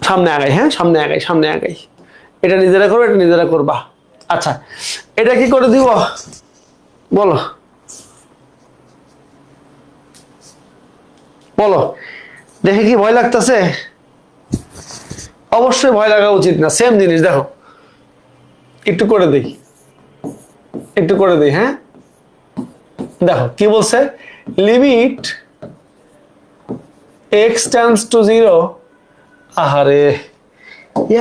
Speaker 1: সামনে আগাই। হ্যাঁ, সামনে আগাই, সামনে আগাই। এটা নিজেরা করো, এটা নিজেরা করবা। আচ্ছা, এটা কি করে দিব বলো, বলো দেখে। কি ভয় লাগতেছে? অবশ্যই ভয় লাগা উচিত না। সেম জিনিস দেখো, একটু করে দিই, একটু করে দিই। হ্যাঁ, দেখো কি বলছে, লিমিট x টেন্ডস টু 0। আহারে,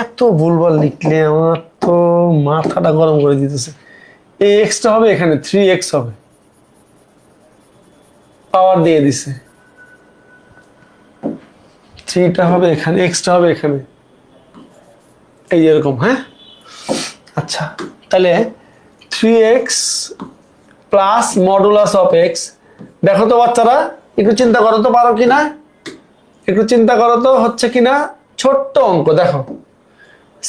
Speaker 1: এত ভুলভাল লিখলে আমার তো মাথাটা গরম করে দিতেছে। এই এক্সটা হবে এখানে, 3x হবে, পাওয়ার দিয়ে দিছে। 3টা হবে এখানে, এক্সটা হবে এখানে, এই এরকম। হ্যাঁ, আচ্ছা, তাহলে 3x plus modulus of x. দেখো তো বাচ্চারা, একটু চিন্তা করো তো, পারো কিনা, একটু চিন্তা করো তো হচ্ছে কিনা। ছোট্ট অঙ্ক দেখো,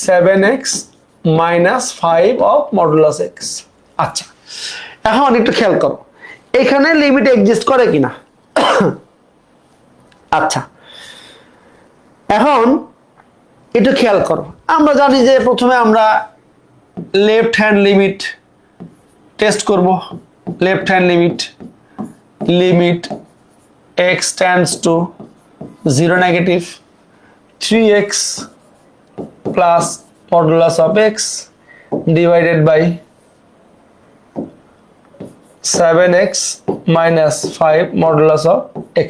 Speaker 1: 7x minus 5 of modulus x. আচ্ছা, এখন একটু খেয়াল করো এখানে লিমিট এক্সিস্ট করে কিনা। আচ্ছা, এখন একটু খেয়াল করো, আমরা জানি যে প্রথমে আমরা লেফট হ্যান্ড লিমিট টেস্ট করব। Left hand limit x tends to 0 negative 3x plus modulus of x divided by 7x minus 5 modulus of x।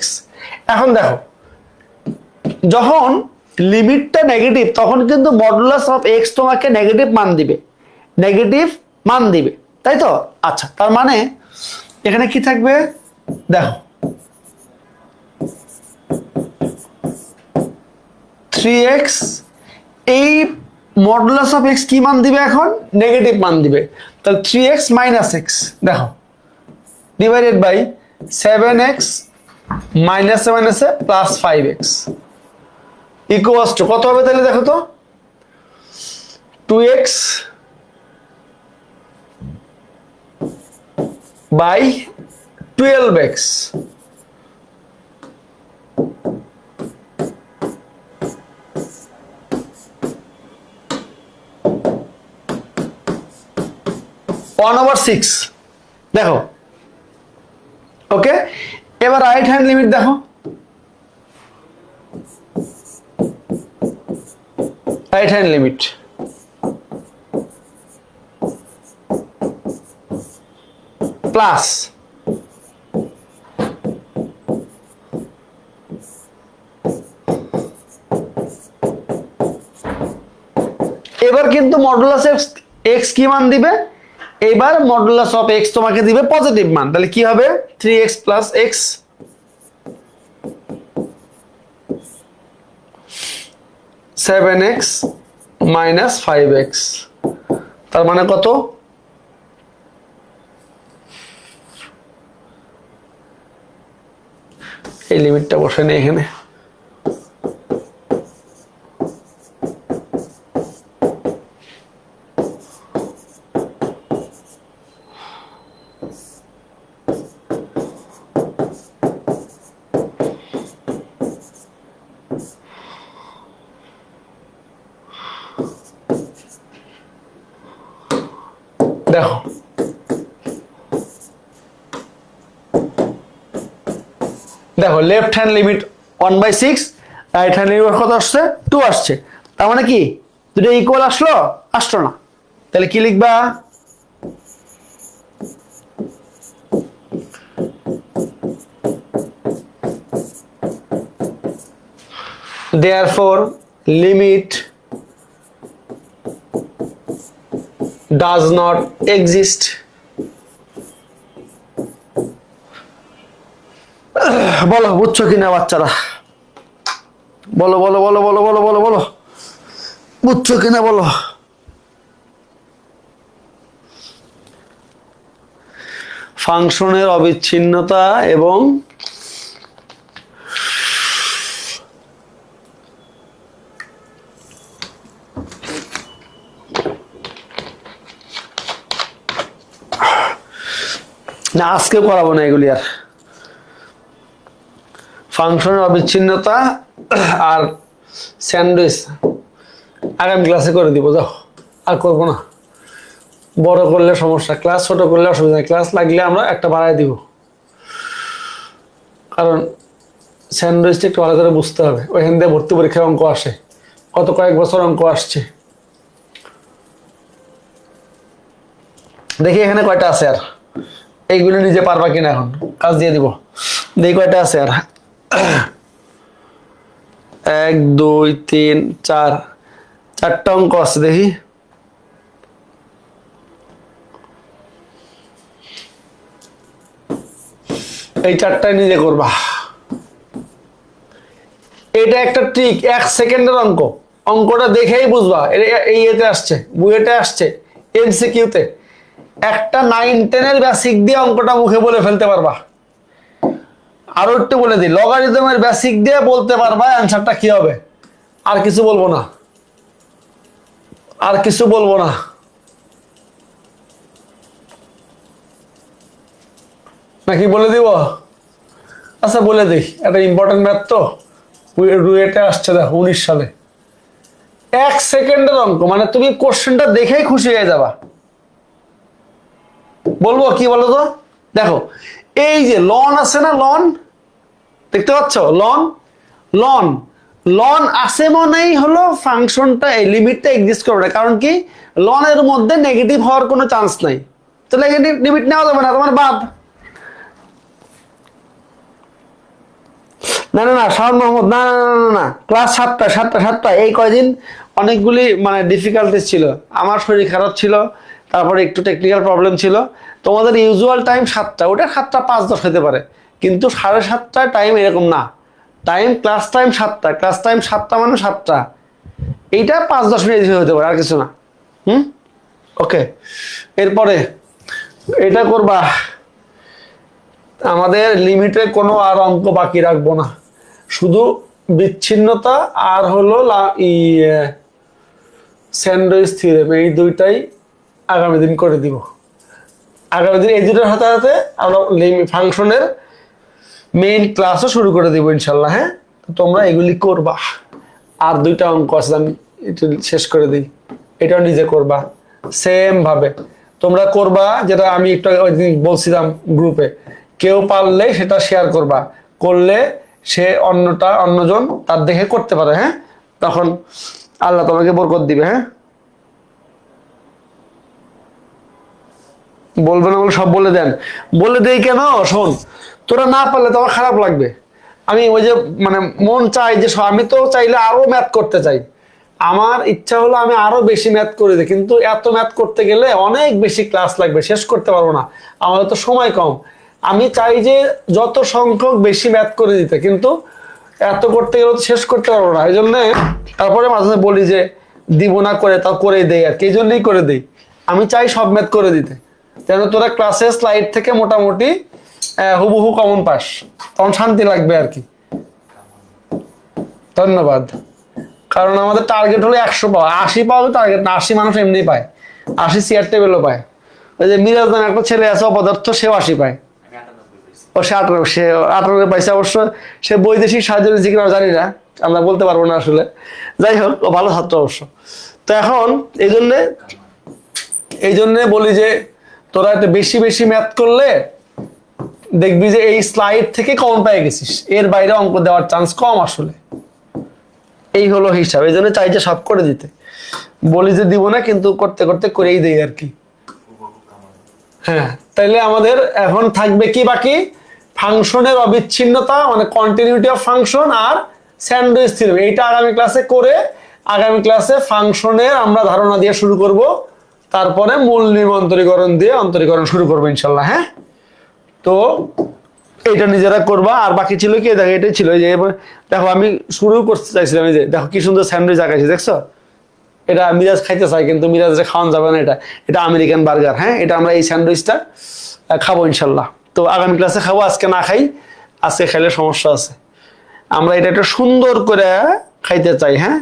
Speaker 1: এখন দেখো, যখন লিমিটটা নেগেটিভ তখন কিন্তু মডুলাস অফ এক্স তোমাকে নেগেটিভ মান দিবে, তাই তো? আচ্ছা, তার মানে এখানে কি থাকবে দেখো, 3x, এই মডুলাস অফ এক্স কি মান দিবে এখন? নেগেটিভ মান দিবে। তাহলে 3x মাইনাস এক্স দেখো ডিভাইডেড বাই 7x মাইনাসে প্লাস 5x ইকুয়ালস টু কত হবে তাহলে দেখো তো, 2x by 12x। One over 6 দেখো। ওকে, এবার রাইট হ্যান্ড লিমিট দেখো, রাইট হ্যান্ড লিমিট প্লাস এবার কিন্তু মডুলাস এক্স কি মান দিবে? এবার মডুলাস অফ এক্স তোমাকে দিবে পজিটিভ মান। তাহলে কি হবে? 3x plus x 7x minus 5x। তার মানে কত? এই লিমিটটা বসে নেই এখানে। দেখো দেখো, left hand limit 1/6, right hand limit কত আসছে? 2 আসছে। তার মানে কি দুটো ইকুয়াল আসলো না। তাহলে কি লিখবা? therefore limit does not exist। বলো বুঝছো কিনা বাচ্চারা? বলো বলো বলো বলো বলো বলো বলো, বুঝছো কিনা বলো? ফাংশনের অবিচ্ছিন্নতা এবং না, আজকে করাবো না এগুলি আর। ফাংশনের অবিচ্ছিন্নতা আর স্যান্ডউইচ আগামী ক্লাসে করে দিব, যাও আর করবো না। বড় করলে সমস্যা, ক্লাস ছোট করলে অসুবিধা। ক্লাস লাগলে আমরা একটা বাড়াই দিব, কারণ স্যান্ডউইচটা একটু ভালো করে বুঝতে হবে। ওইখান দিয়ে ভর্তি পরীক্ষায় অঙ্ক আসে, কত কয়েক বছর অঙ্ক আসছে। দেখি এখানে কয়টা আছে আর, এইগুলো নিজে পারবা কিনা, এখন কাজ দিয়ে দিব। দেখি কয়টা আছে আর। 1 2 3 4, 4টা অঙ্ক আছে। দেখি এই 4টাই নিজে করবা। এটা একটা ট্রিক, 1 সেকেন্ডের অঙ্ক। অঙ্কটা দেখেই বুঝবা এই এতে আসছে, বুয়েটে আসছে, এমসিকিউতে। একটা 9-10 বেসিক দিয়ে অঙ্কটা মুখে বলে ফেলতে পারবা। আরো একটু বলে দিই, লগারিদমের বেসিক দিয়ে বলতে পারবা অ্যান্সারটা কি হবে। আর কিছু বলবো না, আর কিছু বলবো না। নাকি বলে দিব? আচ্ছা বলে দিই, একটা ইম্পর্টেন্ট ম্যাথ তো, রুয়েটে আসছে দেখো 19 সালে, 1 সেকেন্ডের অঙ্ক, মানে তুমি কোশ্চেনটা দেখেই খুশি হয়ে যাবা। বলবো কি বলো তো? দেখো এই যে লন আছে না, লন দেখতে পাচ্ছ, লন লন লন আছে মানেই হলো ফাংশনটা এই লিমিটটা এক্সিস্ট করবে, কারণ কি লনের মধ্যে নেগেটিভ হওয়ার কোনো চান্স নাই, তো নেগেটিভ লিমিট নেওয়া যাবে না, তোমার বাদ। না না না শাওন মোহাম্মদ, না না না না, ক্লাস 7টা এই কয়দিন অনেকগুলি মানে ডিফিকাল্টিস ছিল, আমার শরীর খারাপ ছিল, তারপরে একটু টেকনিক্যাল প্রবলেম ছিল। তোমাদের ইউজুয়াল টাইম 7টা, ওটা 7টা 5-10 হতে পারে, কিন্তু 7:30 টাইম এরকম না। টাইম ক্লাস টাইম 7টা, ক্লাস টাইম 7টা মানে 7টা, এইটা 5-10 মিনিট হতে পারে, আর কিছু না। ওকে, এরপরে এটা করবা, আমাদের লিমিটে কোনো আর অঙ্ক বাকি রাখবো না, শুধু বিচ্ছিন্নতা আর হলো স্যান্ডউইচ থিওরেম, এই দুইটাই আগামী দিন করে দিব। আগামী দিন এই দুটোর হাতে হাতে আমরা ফাংশনের মেইন ক্লাসও শুরু করে দিব ইনশাল্লাহ। হ্যাঁ, তোমরা এগুলি করবা। আর 2টা অঙ্ক আছে, আমি একটু শেষ করে দিই, এটাও নিজে করবা সেম ভাবে তোমরা করবা, যেটা আমি একটু ওই দিন বলছিলাম গ্রুপে, কেউ পারলে সেটা শেয়ার করবা, করলে সে অন্যজন তার দেখে করতে পারে। হ্যাঁ, তখন আল্লাহ তোমাকে বরকত দিবে। হ্যাঁ, বলবে না বলে সব বলে দেন, বলে দেই কেন? শোন, তোরা না পারলে তোমার খারাপ লাগবে। আমি ওই যে মানে মন চাই যে আমি তো চাইলে আরো ম্যাথ করতে চাই, আমার ইচ্ছা হলো আমি আরো বেশি ম্যাথ করে দিই, কিন্তু এত ম্যাথ করতে গেলে অনেক বেশি ক্লাস লাগবে, শেষ করতে পারবো না, আমাদের তো সময় কম। আমি চাই যে যত সংখ্যক বেশি ম্যাথ করে দিতে, কিন্তু এত করতে গেলে তো শেষ করতে পারবো না। এই জন্য তারপরে মাঝে মাঝে বলি যে দিব না করে, তাও করে দেই, আর কি এই জন্যই করে দিই। আমি চাই সব ম্যাথ করে দিতে, যেন তোরা ক্লাসে স্লাইড থেকে মোটামুটি হুবহু কমন পাস, তখন শান্তি লাগবে আর কি। ধন্যবাদ। কারণ আমাদের টার্গেট হলো 100 পাওয়া, 80 পাওয়া টার্গেট না, 80 মানুষ এমনি পায়, 80 সিআর টেবিলও পায়। ওই যে মিরাজ নামে একটা ছেলে আছে অপদার্থ, সেও 80 পায়, ও সে 98 পাইছে। অবশ্য সে বৈদেশিক সাহায্য নিয়েছে কিনা জানি না, আমরা বলতে পারবো না আসলে। যাই হোক, ও ভালো ছাত্র অবশ্য। তো এখন এই জন্যে বলি যে তোরা একটু বেশি বেশি ম্যাথ করলে দেখবি যে এই স্লাইড থেকে কমন পেয়ে গেছিস, এর বাইরে অঙ্ক দেওয়ার চান্স কম আসলে। এই হলো হিসাব, এই জন্য চাই যে সব করে দিতে, বলি যে দিব না, কিন্তু করতে করতে করেই দেই আর কি। হ্যাঁ, তাইলে আমাদের এখন থাকবে কি বাকি? ফাংশনের অবিচ্ছিন্নতা, মানে কন্টিনিউটি অফ ফাংশন, আর স্যান্ডউইচ থিওরেম। এইটা আগামী ক্লাসে করে আগামী ক্লাসে ফাংশনের আমরা ধারণা দিয়ে শুরু করব, তারপরে মূল নির্মন্তরীকরণ দিয়ে অন্তরীকরণ শুরু করবো ইনশাল্লাহ। হ্যাঁ, তো এটা নিজেরা করবা। আর বাকি ছিল কি, দেখো এটাই ছিল যে দেখো আমি শুরু করতে চাইছিলাম, এই যে দেখো কি সুন্দর স্যান্ডউইচ আঁকাইছি, দেখছো? এটা মিরাজ খাইতে চাই, কিন্তু মিরাজে খাওয়ানো যাবে না, এটা আমেরিকান বার্গার। হ্যাঁ, এটা আমরা এই স্যান্ডউইচটা খাবো ইনশাল্লাহ। তো আগামী ক্লাসে খাবো, আজকে না খাই, আজকে খাইলে সমস্যা আছে। আমরা এটা একটা সুন্দর করে খাইতে চাই। হ্যাঁ,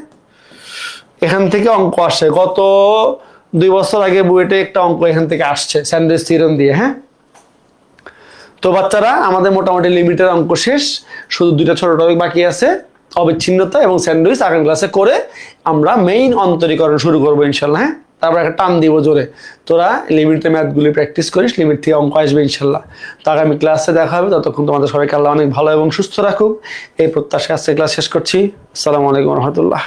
Speaker 1: এখান থেকে অঙ্ক আসে, গত 2 বছর আগে বুয়েটে একটা অঙ্ক এখান থেকে আসছে স্যান্ডউইচ থিওরেম দিয়ে। হ্যাঁ, তো বাচ্চারা আমাদের মোটামুটি লিমিটের অঙ্ক শেষ, শুধু 2টা ছোট টপিক বাকি আছে, অবিচ্ছিন্নতা এবং স্যান্ডউইচ। আগামী ক্লাসে করে আমরা মেইন অন্তরীকরণ শুরু করবো ইনশাল্লাহ। হ্যাঁ, তারপর একটা টান দিব জোরে, তোরা লিমিটের ম্যাথগুলি প্র্যাকটিস করিস, লিমিট থেকে অঙ্ক আসবে ইনশাল্লাহ। তো আগামী ক্লাসে দেখা হবে, ততক্ষণ তোমাদের সবাইকে আল্লাহ অনেক ভালো এবং সুস্থ রাখুক, এই প্রত্যাশা আজকে ক্লাস শেষ করছি। আসসালামু আলাইকুম রহমতুল্লাহ।